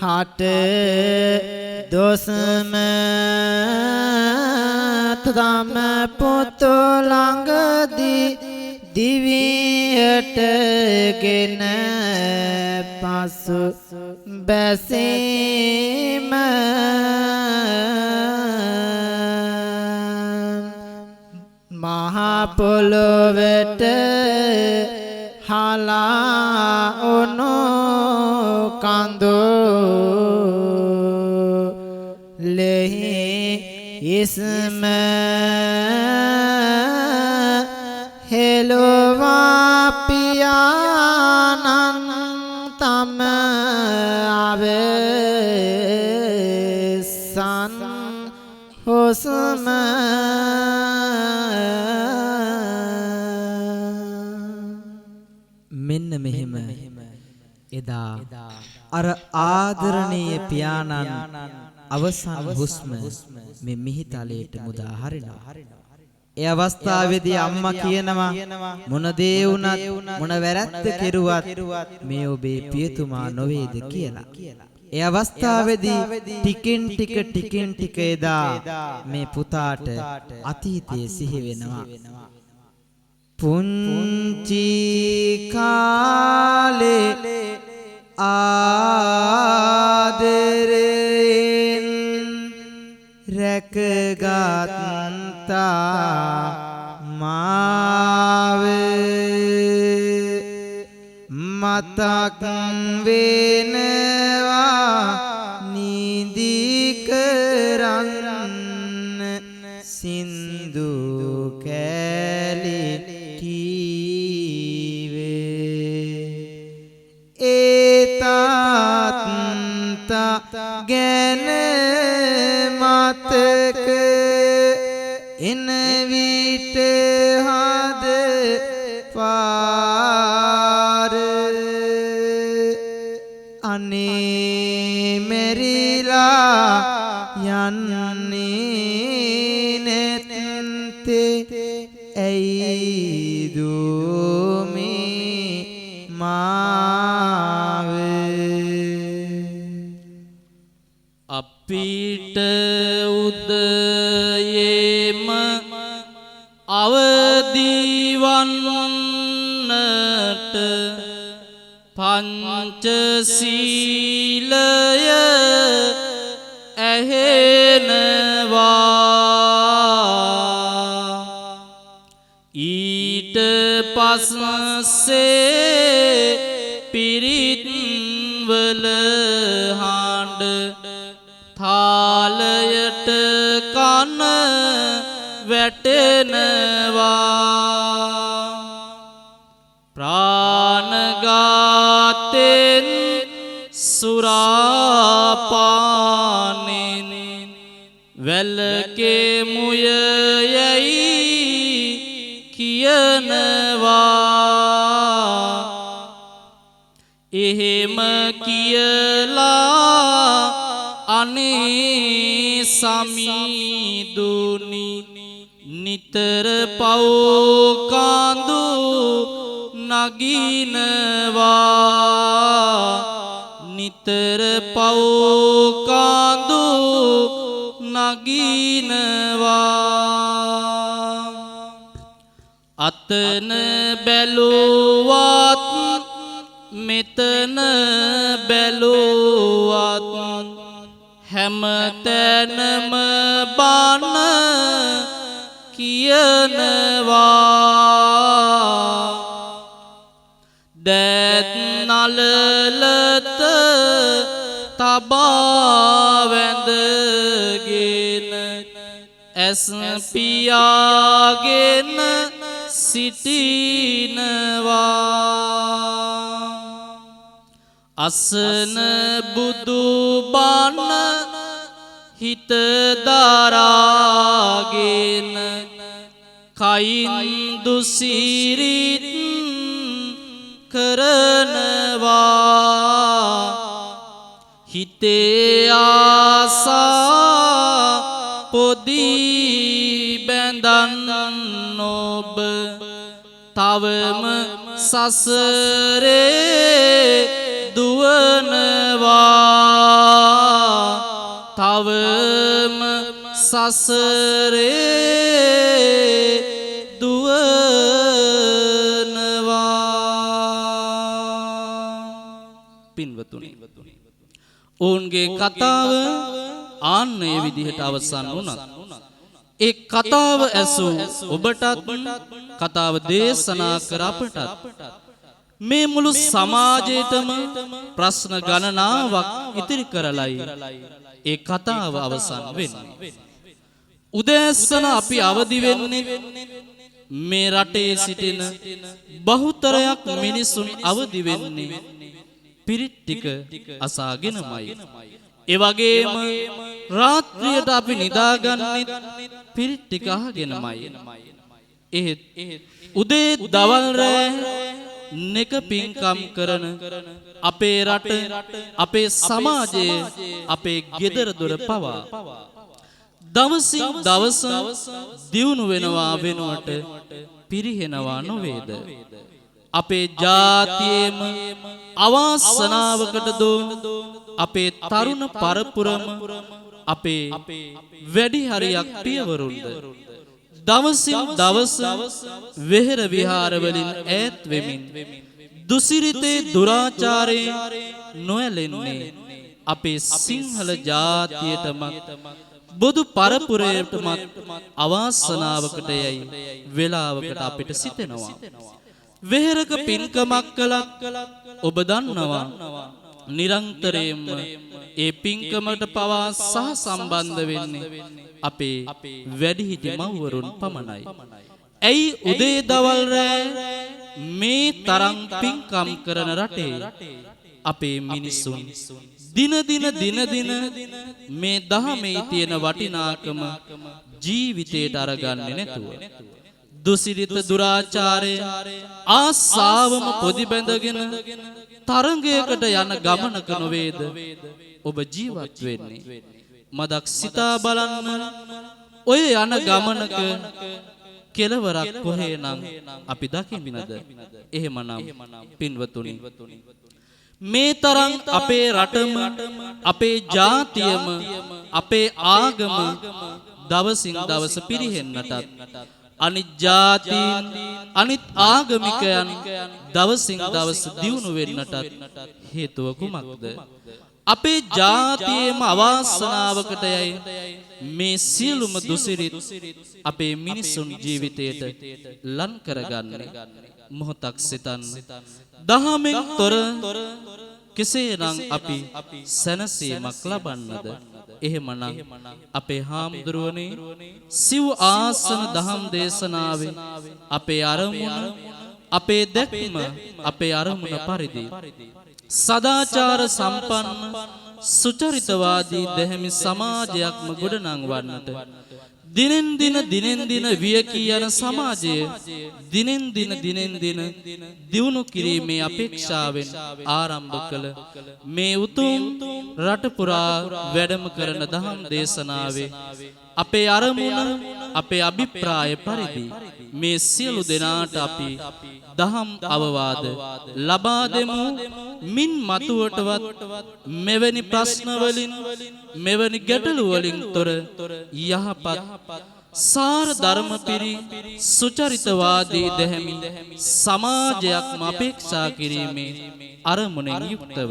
S3: හට දොස්ම තම පුතු ළඟදී දිවියටගෙන පසු බැසීම මහ පොළොවට හලා උණු කඳු ලෙහි ඉස්ම හෙළුවා පියාණන් තම අවසන් හුස්ම
S4: මෙන්න මෙහෙම එදා අර ආදරණීය පියාණන් අවසන් හුස්ම මේ මිහිතලයට මුදා හරිනවා. ඒ අවස්ථාවේදී අම්මා කියනවා මොන දේ වුණත් මොන වැරැද්ද කෙරුවත් මේ ඔබේ පියතුමා නොවේද කියලා. ඒ අවස්ථාවේදී ටිකෙන් ටික එදා මේ පුතාට අතීතයේ සිහි වෙනවා. පුංචි කාලේ ආදරෙන් රැකගත්තා මාව මතක් වෙනවා නිදි කරන්න සින්දු කැලි ගැන මතක එන විට හද පාර අනේ මෙරිලා යන්නේ නැත්තේ ඇයි දුමේ
S2: අපිට උදයේම අවදිවන්නට පංචශීලය ඇහෙනවා ඊට පස්සේ පිරිත් වල හඬ තාලයට කන වැටෙනවා ප්‍රාණඝාතෙන් සුරාපානෙන් වැළකෙමුය යයි කියනවා එහෙම කියලා අනේ සමීදුනි නිතර පව් කාඳු නගිනවා නිතර පව් කාඳු නගිනවා අතන බැලුවත් මෙතන බැලුවත් හැමතැනම බන කියනවා දැත් නලලත තබා වැඳගෙන ඇස් පියාගෙන සිටිනවා අසන බුදු බණ හිත දරාගෙන කයින් දුසිරිත් කරනවා හිතේ ආසා පොදී තවම සසරේ දුවනවා තවම සසරේ දුවනවා පින්වතුනි ඔවුන්ගේ කතාව ආන්න ඒ විදිහට අවසන් වුණත් ඒ කතාව ඇසූ ඔබටත් කතාව දේශනා කර අපටත් මේ මුළු සමාජයටම ප්‍රශ්න ගණනාවක් ඉතිරි කරලයි ඒ කතාව අවසන් වෙන්නේ. උදෑසන අපි අවදි වෙන්නේ මේ රටේ සිටින බහුතරයක් මිනිසුන් අවදි වෙන්නේ පිරිත් ටික අසාගෙනමයි. ඒ වගේම රාත්‍රියට අපි නිදාගන්නේ පිරිත් ටික අහගෙනමයි. එහෙත් උදේ දවල් රෑ නෙක පින්කම් කරන අපේ රට අපේ සමාජයේ අපේ ගෙදර දොර පවා දවසින් දවස දියුණු වෙනවා වෙනුවට පිරිහෙනවා නොවේද? අපේ ජාතියේම අවාසනාවකට දෝ අපේ තරුණ පරපුරම අපේ වැඩි හරියක් පියවරුන්ද දවසින් දවස වෙහෙර විහාර වලින් ඈත් වෙමින් දුසිරිතේ දුරාචාරයෙන් නොඇලෙන්නේ අපේ සිංහල ජාතියටමත් බුදු පරපුරයටමත් අවාසනාවකට යයි වේලාවකට අපිට සිතෙනවා. වෙහෙරක පින්කමක් කළත් ඔබ දන්නවා නිරන්තරයෙන්ම ඒ පින්කමට පවා සහ සම්බන්ධ වෙන්නේ අපේ වැඩිහිටි මව්වරුන් පමණයි. ඇයි උදේ දවල් රෑ මේ තරම් පින්කම් කරන රටේ අපේ මිනිසුන් දින දින මේ දහමේ තියෙන වටිනාකම ජීවිතයට අරගන්නේ නැතුව දුසිරිත දුරාචාරය ආසාවම පොදි බැඳගෙන තරංගයකට යන ගමනක නොවේද ඔබ ජීවත් වෙන්නේ? මදක් සිතා බලන්න ඔය යන ගමනක කෙලවරක් කොහේ නම් අපි දකින්නද? එහෙමනම් පින්වතුනි මේ තරම් අපේ රටම අපේ ජාතියම අපේ ආගම දවසින් දවස පිරිහෙන්නටත් අනිත් ජාතීන් අනිත් ආගමිකයන් දවසින් දවස දියුණු වෙන්නටත් හේතුව කුමක්ද? අපේ ජාතියේම අවාසනාවකට යයි මේ සියලුම දුසිරිත් අපේ මිනිසුන් ජීවිතයට ලං කරගන්නේ. මොහොතක් සිතන්න දහමෙන් තොර කෙසේනම් අපි සැනසීමක් ලබන්නද? එහෙමනම් අපේ හාමුදුරුවනේ සිව් ආසන දහම් දේශනාවේ අපේ අරමුණ අපේ දැක්ම අපේ අරමුණ පරිදි සදාචාර සම්පන්න සුචරිතවාදී දැහැමි සමාජයක්ම ගොඩනංවන්නට දිනෙන් දින වියකී යන සමාජය දිනෙන් දින දියුණු කිරීමේ අපේක්ෂාවෙන් ආරම්භ කළ මේ උතුම් රට පුරා වැඩම කරන දහම් දේශනාවේ අපේ අරමුණ අපේ අභිප්‍රාය පරිදි මේ සියලු දෙනාට අපි දහම් අවවාද ලබා දෙමු. මින් මතුවටවත් මෙවැනි ප්‍රශ්න වලින් මෙවැනි ගැටලු වලින් තොර යහපත් සාර ධර්ම පිරි සුචරිතවාදී දැහැමි සමාජයක්ම අපේක්ෂා කිරීමේ අරමුණෙන් යුක්තව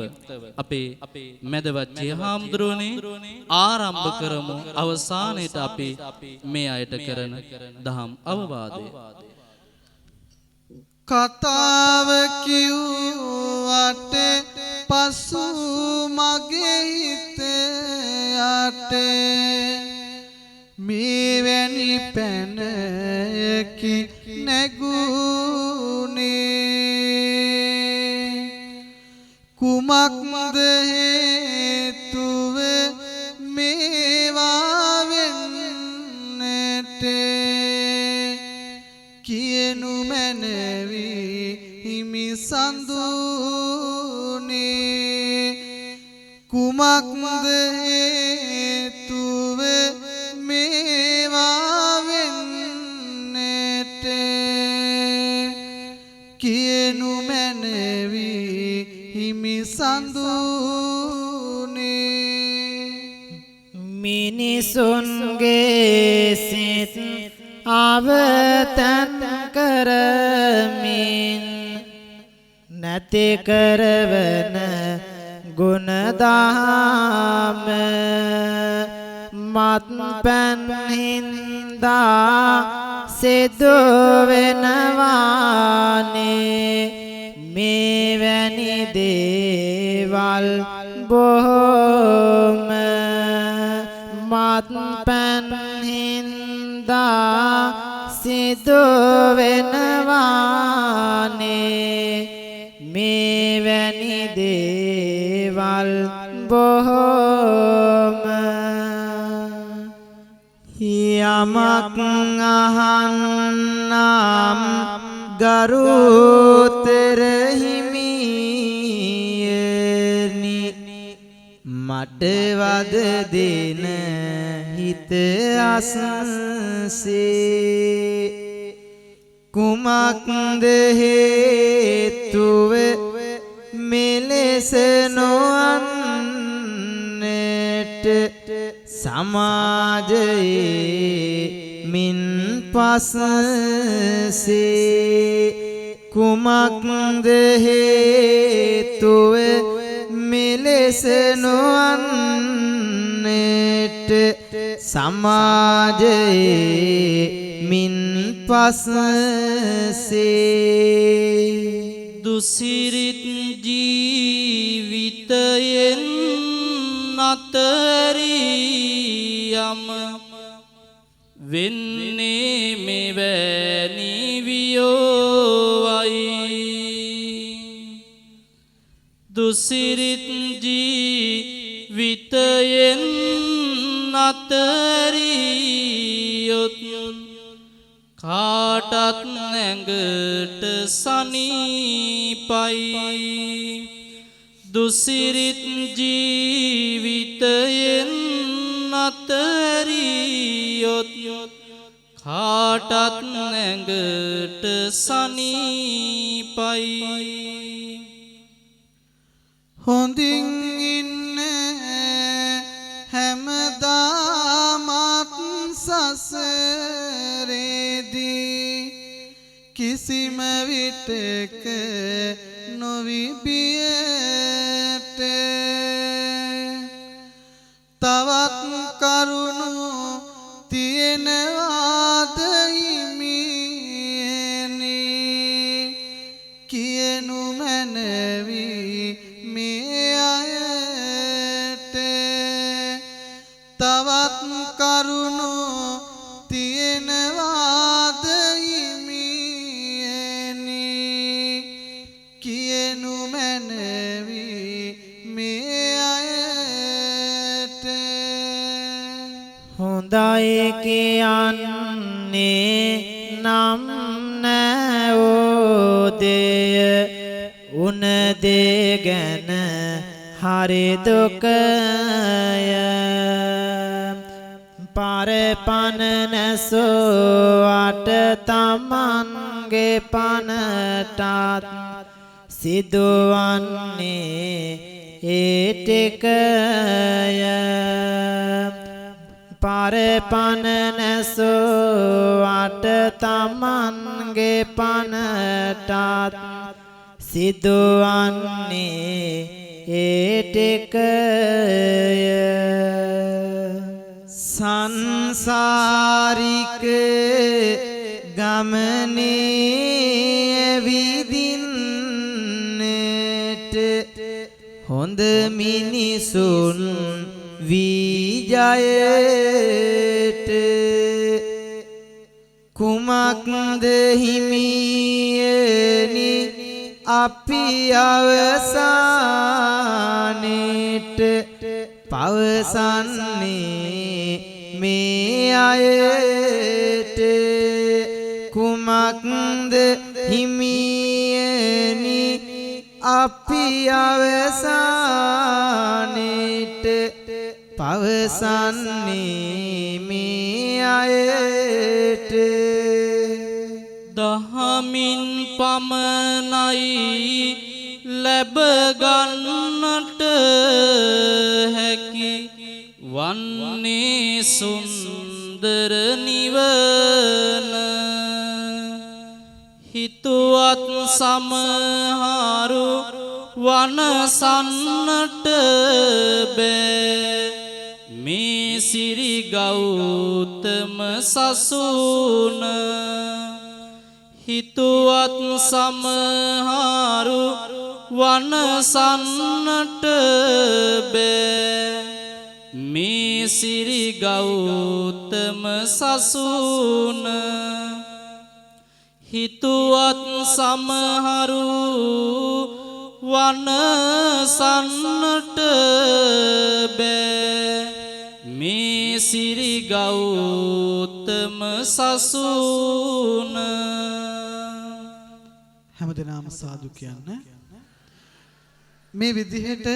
S2: අපේ මැදවච්චි හාමුදුරුවනේ ආරම්භ කරමු අවසානයේට අපි මේ අයට කරන දහම් අවවාදය.
S1: කතාව කිව්වට පසු මගේ හිතේ යටේ මේවැනි පැනයකි නැගුණේ කුමක්ද හේතුව මේවා වෙන්නට කියනු මැනවි හිමි සඳුනේ කුමක්ද හේතුව මේවා වෙන්නට මැනවි හිමි සඳුනේ
S3: මිනිසුන්ගේ සිත් අවතන් කරමින් නැති කරවන ගුණදහම මත්පැන් හින්දා සිදු වෙනවානේ මෙවැනි දේවල් බොහෝම මත්පැන් හින්දා සිදු වෙනවානේ මෙවැනි දේවල් බොහෝම
S4: යමක් අහන්නම් ගරුතර හිමියනි මට වද දෙන හිත අසසේ කුමක්ද හේතුව මෙලෙස නොවන්නට සමාජයේ මින් පස්සේ කුමක්ද හේතුව මෙලෙස නොවන්නට සමාජයේ මින් පස්සේ
S2: දුසිරිත් ජීවිතයෙන් නතරියම වෙන්නේ මෙවැනි වියෝවයි දුසිරිත් ජීවිතයෙන් නතරියොත් කාටත් නැඟට සනීපයි දුසිරිත් ජීවිතයෙන් නතරියොත් කාටත් නැඟට සනීපයි
S1: හොඳින් ඉන්න හැමදාමත් සසරේදී කිසිම විටක නොවිබියට තවත් කරුණු තියෙනවාද හිමියනි කියනු මැනවි මේ අයට තවත් කරුණු තියෙනවාද හිමියනි කියනු මැනවි මේ අයට
S3: හොඳයි කියන්නේ නම් නැවෝදය උන දේ ගැන හරි දුකය පරපන නැසුවට තමන්ගේ පනටත් සිදුවන්නේ ඒ ටිකය පරපන නැසුවට තමන්ගේ පනටත් සිදුවන්නේ ඒ ටිකය
S4: සංසාරික ගමනේ විදින්නට හොඳ මිනිසුන් විජයට කුමක්ද හිමියනි අපි අවසානෙට පවසන්නේ මේ අයට කුමක්ද හිමියනි අපි අවසානෙට පවසන්නේ මේ අයට
S2: දහමින් පමණයි ලැබ ගන්නට හැකි වන්නේ සුන්දර නිවන හිතුවත් සමහරු වනසන්නට බෑ මේ සිරි ගෞතම සසුන හිතුවත් සමහරු වනසන්නට බෑ මේ සිරි ගෞතම සසුන හිතුවත් සමහරු වනසන්නට බෑ මේ සිරි ගෞතම සසුන
S1: හැමදෙනාම සාදු කියන්න. මේ විදිහට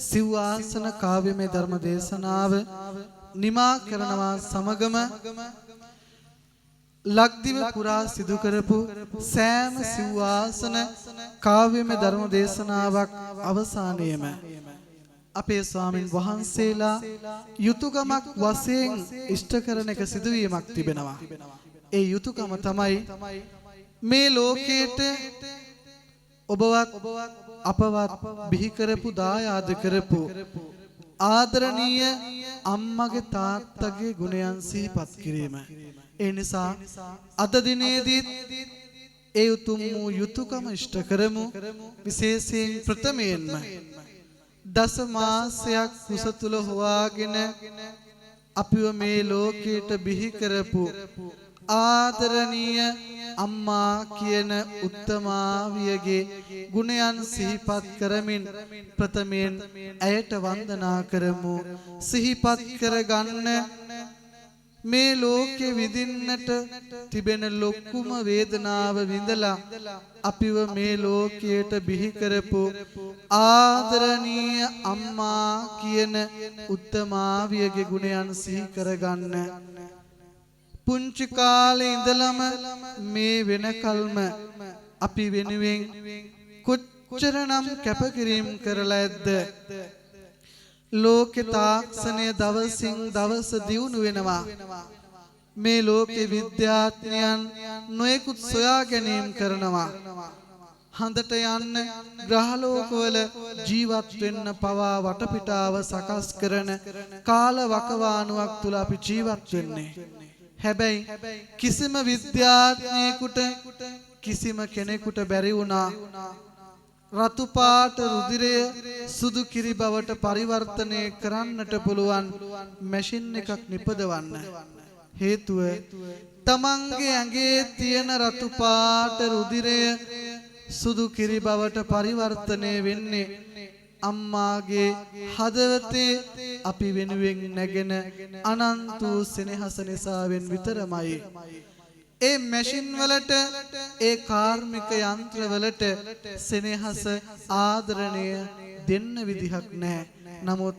S1: සිව්ආසන කාව්‍යමය ධර්ම දේශනාව නිමා කරනවා සමගම ලක්දිව පුරා සිදු කරපු සෑම සිව්ආසන කාව්‍යමය ධර්ම දේශනාවක් අවසානයේම අපේ ස්වාමින් වහන්සේලා යුතුයකමක් වශයෙන් ඉෂ්ට කරන එක සිදුවීමක් තිබෙනවා. ඒ යුතුයකම තමයි මේ ලෝකයට ඔබවත් අපවත් බිහි කරපු දායාද කරපු ආදරණීය අම්මගේ තාත්තගේ ගුණයන් සිහිපත් කිරීම. ඒ නිසා අද දිනේදී ඒ උතුම් වූ යුතුයකම ඉෂ්ට කරමු. විශේෂයෙන් ප්‍රථමයෙන්ම දස මාසයක් කුස තුල හොවාගෙන අපිව මේ ලෝකයට බිහි කරපු ආදරණීය අම්මා කියන උත්තමාවියගේ ගුණයන් සිහිපත් කරමින් ප්‍රථමයෙන් ඇයට වන්දනා කරමු. සිහිපත් කරගන්න මේ ලෝකෙ විඳින්නට තිබෙන ලොකුම වේදනාව විඳලා අපිව මේ ලෝකයට බිහි කරපු ආදරණීය අම්මා කියන උත්තමාවියගේ ගුණයන් සිහි කරගන්න. පුංචි කාලේ ඉඳලම මේ වෙනකල්ම අපි වෙනුවෙන් කොච්චරනම් කැපකිරීම කරලා ඇද්ද? ලෝකේ තාක්ෂණය දවසින් දවස දියුණු වෙනවා. මේ ලෝකේ විද්‍යාඥයන් නොයෙකුත් සොයා ගැනීම කරනවා. හඳට යන්න ග්‍රහලෝකවල ජීවත් වෙන්න පවා වටපිටාව සකස් කරන කාල වකවානුවක් තුල අපි ජීවත් වෙන්නේ. හැබැයි කිසිම විද්‍යාඥයෙකුට කිසිම කෙනෙකුට බැරි වුණා රතු පාට රුධිරය සුදු කිරි බවට පරිවර්තනය කරන්නට පුළුවන් මැෂින් එකක් නිපදවන්න. හේතුව තමන්ගේ ඇඟේ තියෙන රතු පාට රුධිරය සුදු කිරි බවට පරිවර්තනය වෙන්නේ අම්මාගේ හදවතේ අපි වෙනුවෙන් නැගෙන අනන්ත වූ සෙනෙහස නිසාවෙන් විතරමයි. ඒ මැෂින් වලට ඒ කාර්මික යන්ත්‍ර වලට සෙනෙහස ආදරණය දෙන්න විදිහක් නැහැ. නමුත්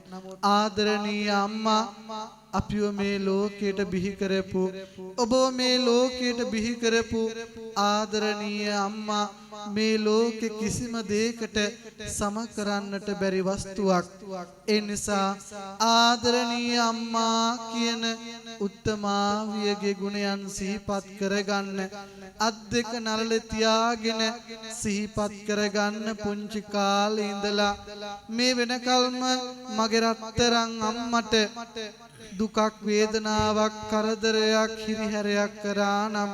S1: ආදරණීය අම්මා අපිව මේ ලෝකයට බිහි කරපු ඔබව මේ ලෝකයට බිහි කරපු ආදරණීය අම්මා මේ ලෝකේ කිසිම දෙයකට සම කරන්නට බැරි වස්තුවක්. ඒ නිසා ආදරණීය අම්මා කියන උත්තමාවියගේ ගුණයන් සිහිපත් කරගන්න. අත් දෙක නළලේ තියාගෙන සිහිපත් කරගන්න. පුංචි කාලේ ඉඳලා මේ වෙනකල්ම මගේ රත්තරන් අම්මට දුකක් වේදනාවක් කරදරයක් හිරිහැරයක් කරා නම්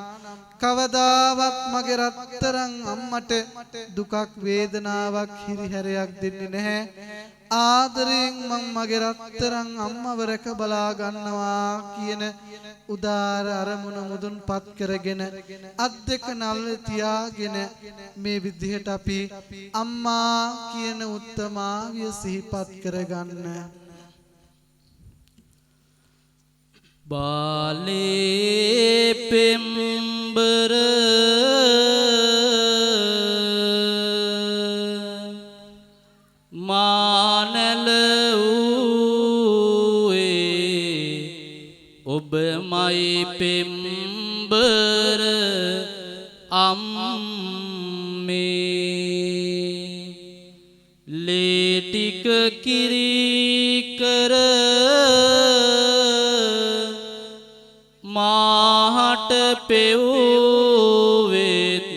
S1: කවදාවත් මගේ රත්තරන් අම්මට දුකක් වේදනාවක් හිරිහැරයක් දෙන්නේ නැහැ. ආදරයෙන් මම මගේ රත්තරන් අම්මව රැක බලා ගන්නවා කියන උදාර අරමුණ මුදුන්පත් කරගෙන අත් දෙක නළලේ තියාගෙන මේ විදිහට අපි අම්මා කියන උත්තමාවිය සිහිපත් කරගන්න.
S2: බාලේ පෙම්බර මානල වූයේ ඔබමයි පෙම්බර අම්මේ ලේ ටික කිරි කර මාහට පෙව්වෙත්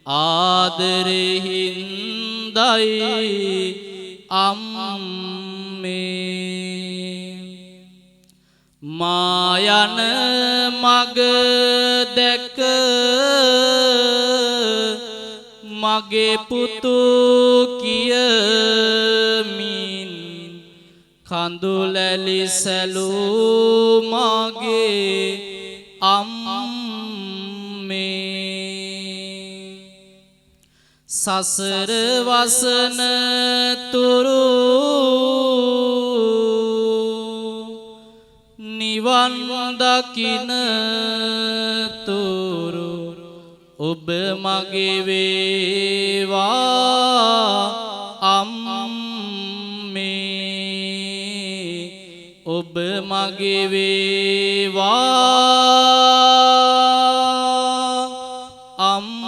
S2: ආදරෙහින්දයි අම්මේ මා යන මග දැක මගේ පුතු කියමින් කඳුලැලි සැලූ මගේ අම්මේ සසර වසන තුරු නිවන් දකින තුරු ඔබ මගේ වේවා අම්මේ ඔබ මගේ වේවා අම්මේ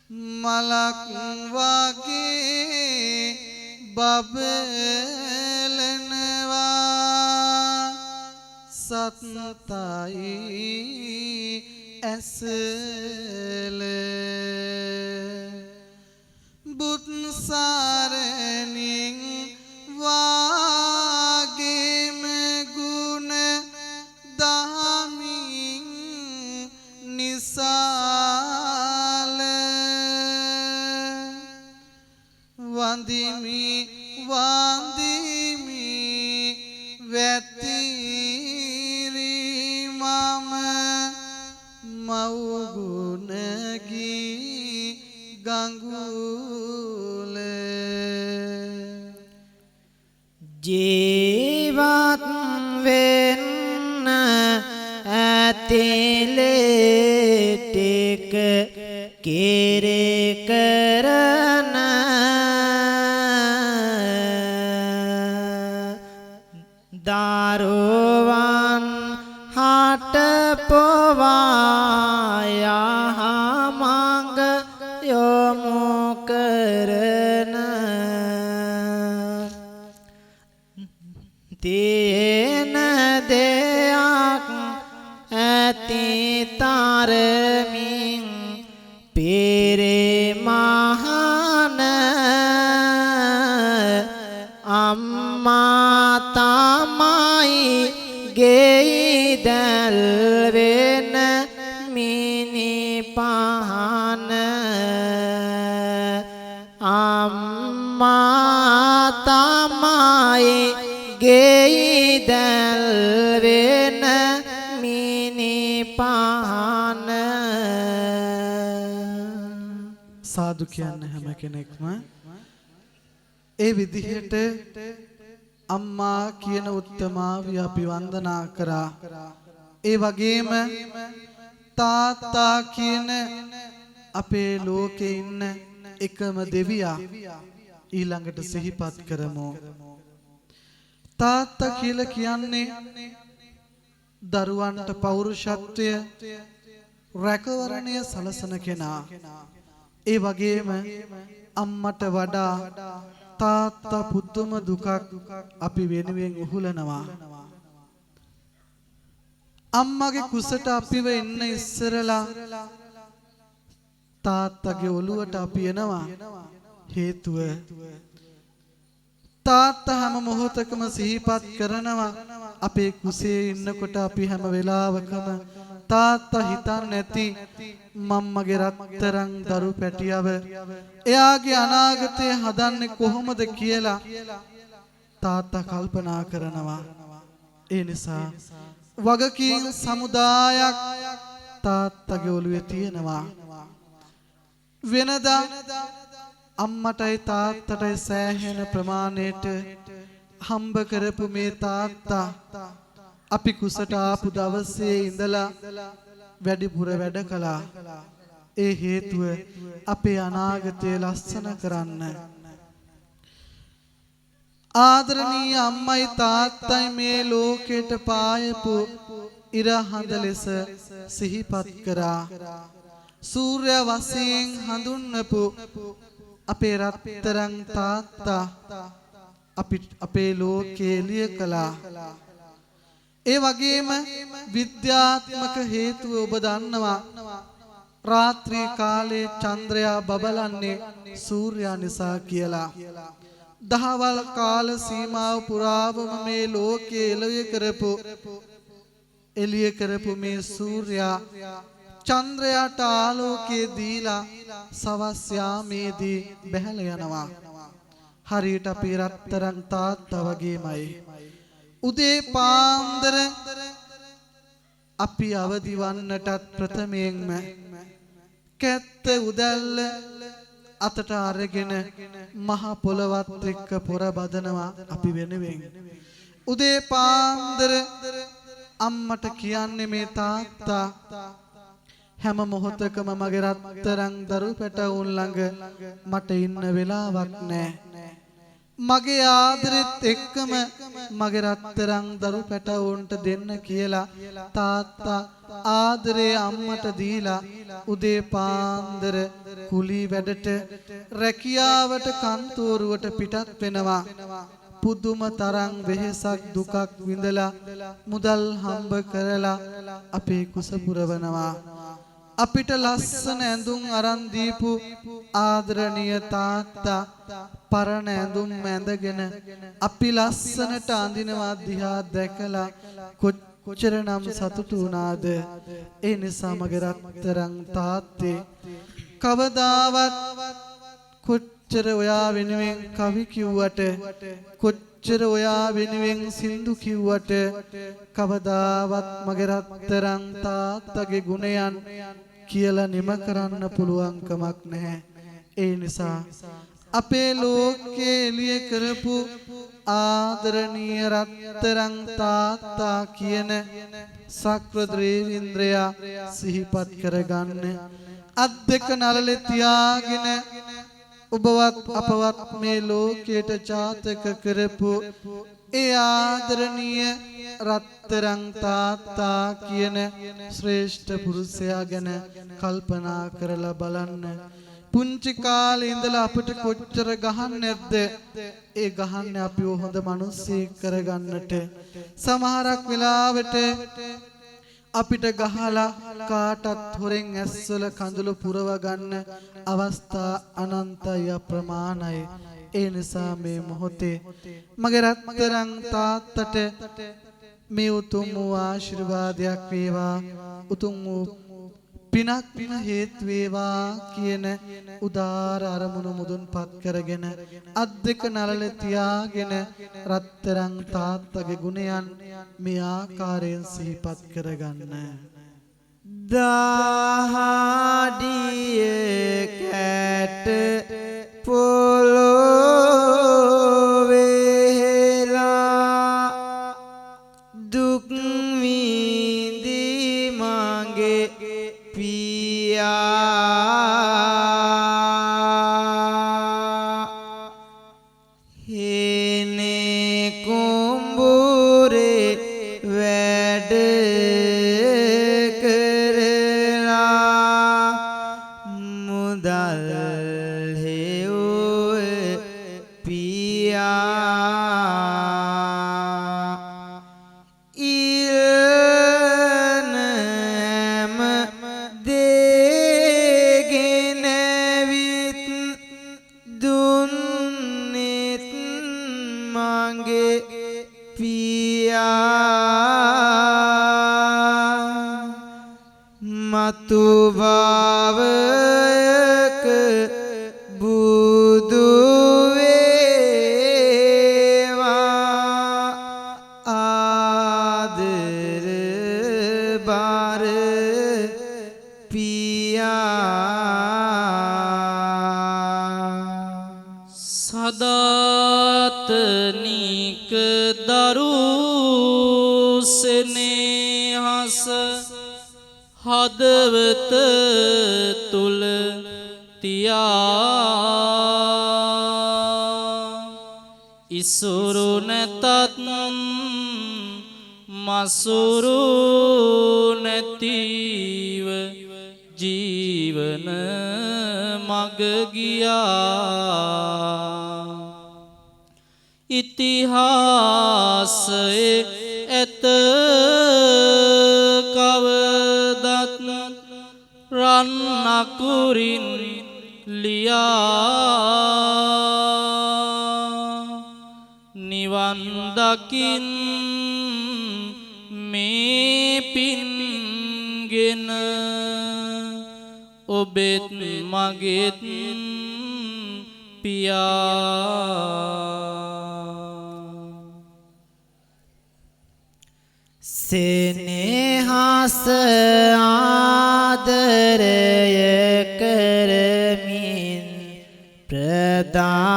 S1: මලක් වගේ බබලනවා සත්තයි ඇසල බුත් සරණින් වාගේම ගුණ දහමින් නිසාල වන්දිමි වන්දිමි වැතිරි මම මව්ගුණගී ගඟුල
S3: ජීවත් වෙන්න ඇතිලෙටික කිරි කරන දරුවන් හට පොවායා මඟ යොමු කරන තියෙන දෙයක් ඇති තරමින් පිරිමහන අම්මා තමයි ගෙයි දැල් වෙන මිනි පහන අම්මා තමයි ගෙයි දැල් වෙන මිනි පහන
S1: සාදු කියන්න හැම කෙනෙක්ම ඒ විදිහට අම්මා කියන උත්තමාවිය අපි වන්දනා කරා. ඒ වගේම තාත්තා කියන අපේ ලෝකේ ඉන්න එකම දෙවියා ඊළඟට සිහිපත් කරමු. තාත්තා කියලා කියන්නේ දරුවන්ට පෞරුෂත්වය රැකවරණය සලසන කෙනා. ඒ වගේම අම්මට වඩා තාත්තා පුදුම දුකක් අපි වෙනුවෙන් උහුලනවා. අම්මගේ කුසට අපිව එන්න ඉස්සරලා තාත්තගේ ඔළුවට අපි එනවා. හේතුව තාත්තා හැම මොහොතකම සිහිපත් කරනවා අපේ කුසේ ඉන්නකොට අපි හැම වෙලාවකම තාත්තා හිතන්නේ නැති මම්මගේ රත්තරන් දරු පැටියව එයාගේ අනාගතය හදන්නේ කොහොමද කියලා තාත්තා කල්පනා කරනවා. ඒ නිසා වගකීම් සමුදායක් තාත්තගේ ඔළුවේ තියෙනවා. වෙනදා අම්මටයි තාත්තටයි සෑහෙන ප්‍රමාණයට හම්බ කරපු මේ තාත්තා අපි කුසට ආපු දවසේ ඉඳලා වැඩිපුර වැඩ කළා. ඒ හේතුව අපේ අනාගතය ලස්සන කරන්න. ආදරණීය අම්මයි තාත්තයි මේ ලෝකෙට පායපු ඉර හඳ ලෙස සිහිපත් කරා. සූර්ය වශයෙන් හඳුන්වපු අපේ රත්තරන් තාත්තා අපේ ලෝකේ එළිය කළා. ඒ වගේම විද්‍යාත්මක හේතුව ඔබ දන්නවා. රාත්‍රී කාලේ චන්ද්‍රයා බබලන්නේ සූර්යයා නිසා කියලා. දහවල් කාල සීමාව පුරාවම මේ ලෝකේ එළිය කරපු මේ සූර්යයා චන්ද්‍රයාට ආලෝකය දීලා සවස් යාමේදී බැහැල යනවා. හරියට අපේ රත්තරන් තාත්තා වගේමයි. උදේ පාන්දර අපි අවදි වන්නටත් ප්‍රථමයෙන්ම කැත්ත උදැල්ල අතට අරගෙන මහ පොළවත් එක්ක පොර බදනවා අපි වෙනුවෙන්. උදේ පාන්දර අම්මට කියන්නේ මේ තාත්තා හැම මොහොතකම මගේ රත්තරන් දරු පැටවුන් ළඟ මට ඉන්න වෙලාවක් නැහැ. මගේ ආදරෙත් එක්කම මගේ රත්තරන් දරු පැටවුන්ට දෙන්න කියලා තාත්තා ආදරේ අම්මට දීලා උදේ පාන්දර කුලී වැඩට රැකියාවට කන්තෝරුවට පිටත් වෙනවා. පුදුම තරම් වෙහෙසක් දුකක් විඳලා මුදල් හම්බ කරලා අපේ කුස පුරවනවා. අපිට ලස්සන ඇඳුම් අරන් දීපු ආදරණීය තාත්තා පරණ ඇඳුම් ඇඳගෙන අපි ලස්සනට අඳිනවා දිහා දැකලා කොච්චරනම් සතුටු වුණාද. ඒ නිසා මගේ රත්තරන් තාත්තේ කවදාවත් කොච්චර ඔයා වෙනුවෙන් කවි කිව්වට කොච්චර ඔයා වෙනුවෙන් සින්දු කිව්වට කවදාවත් මගේ රත්තරන් තාත්තගේ ගුණයන් කියලා නිම කරන්න පුළුවන් කමක් නැහැ. ඒ නිසා අපේ ලෝකේ එළිය කරපු ආදරණීය රත්තරන් තාත්තා කියන සක්‍රදේවේන්ද්‍රයා සිහිපත් කරගන්න. අත් දෙක නළලේ තියාගෙන ඔබවත් අපවත් මේ ලෝකයට ජාතක කරපු ඒ ආදරණීය රත්තරන් තාත්තා කියන ශ්‍රේෂ්ඨ පුරුෂයා ගැන කල්පනා කරලා බලන්න. පුංචි කාලේ ඉඳලා අපිට කොච්චර ගහන්නේ නැද්ද? ඒ ගහන්නේ අපිව හොඳ මිනිස්සෙක් කරගන්නට. සමහරක් වෙලාවට අපිට ගහලා කාටත් හොරෙන් ඇස්වල කඳුළු පුරව ගන්න අවස්ථා අනන්තයි අප්‍රමාණයි. ඒ නිසා මේ මොහොතේ මගේ රත්තරන් තාත්තට මේ උතුම් වූ ආශිර්වාදයක් වේවා, උතුම් වූ පිනක් හේතු වේවා කියන උදාර අරමුණු මුදුන්පත් කරගෙන අත් දෙක නළල තියාගෙන රත්තරන් තාත්තගේ ගුණයන් මේ ආකාරයෙන් සිහිපත් කරගන්න.
S4: දාහඩිය කැට පොළොවේලා දුක් විඳි මගේ පියා හේනේ කුඹුරේ වැඩ කරලා මුදල් හේව් පියා ඉරණම දෙගෙනවිත් දුන්නෙත් මගේ පියා මතු භවයක බුදු වේවා ආදර බාර පියා
S2: සදාතනික දරු සෙනෙහස හදවත තුල තියා ඉසුරු නැතත් මසුරු නැතිව ජීවන මග ගියා ඉතිහාසයේ ඇත කවදත් රන් අකුරින් ලියා නිවන් දකින් මේ පින්ගෙන ඔබෙත් මගෙත් පියා
S3: සෙනෙහස ආදරය කරමින් ප්‍රදානය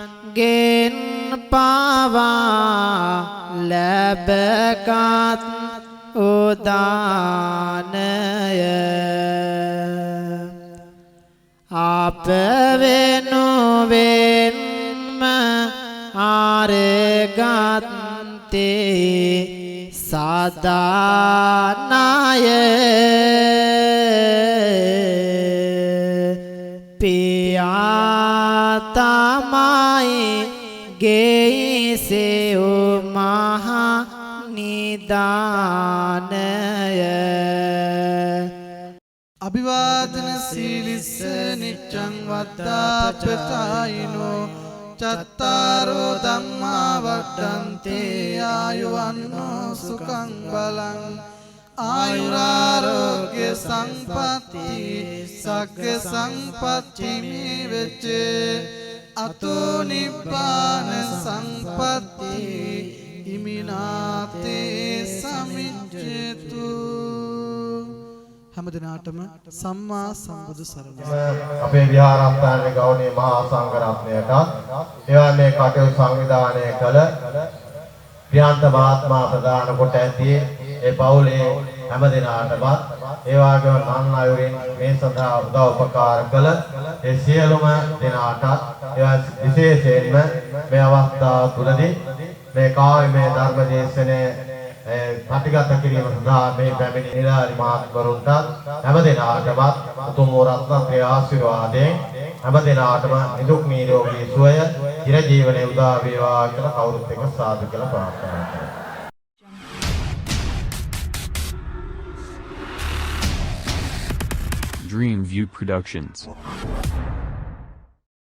S3: දෙවියන්ගෙන් පවා ලැබගත් උදානය අප වෙනුවෙන්ම ආරගත්තේ සදානය පියා තමයි ගෙයිසෙව් මහා නිදානය
S1: අභිවාදන සීලිස්ස නිච්ඡං වද්දාපචායිනෝ චත්තාරෝ ධම්මා වඩ්ඩන්තේ ආයුවන්නෝ සුඛං බලං ආයුරාරෝග්‍ය සම්පatti සග්ග සම්පatti මේ වෙච්ච අතෝ නිබ්බාන සම්පatti ඉමිනාතේ සමිච්ඡතු හැම දිනාටම සම්මා සම්බුදු සරණයි.
S5: අපේ විහාරස්ථානයේ ගෞරවනීය මහා සංඝරත්නයටත් එවැනි කටයුතු සංවිධානය කළ ප්‍රියන්ත මහත්මයා ප්‍රදාන කොට ඇති ඒ පවුලේ හැම දිනාටම ඒ වගේම නන් අයුරින් මේ සඳහා උදව් උපකාර කළ ඒ සියලුම දිනාටත් විශේෂයෙන්ම මේ අවස්ථාව තුළදී මේ කාර්යමය ධර්ම දේශනේ පටිගත කිරීම සඳහා මේ පැමිණි නිරාලි මහත්වරුන්ට හැම දිනාටම උතුම් රත්නත්‍රයේ ආශිර්වාදයෙන් හැම දිනාටම නිදුක් නිරෝගී සුවය චිර ජීවනයේ උදා වේවා කියලා කවුරුත් එක සාදු කියලා ප්‍රාර්ථනා කරනවා.
S6: Dream View Productions.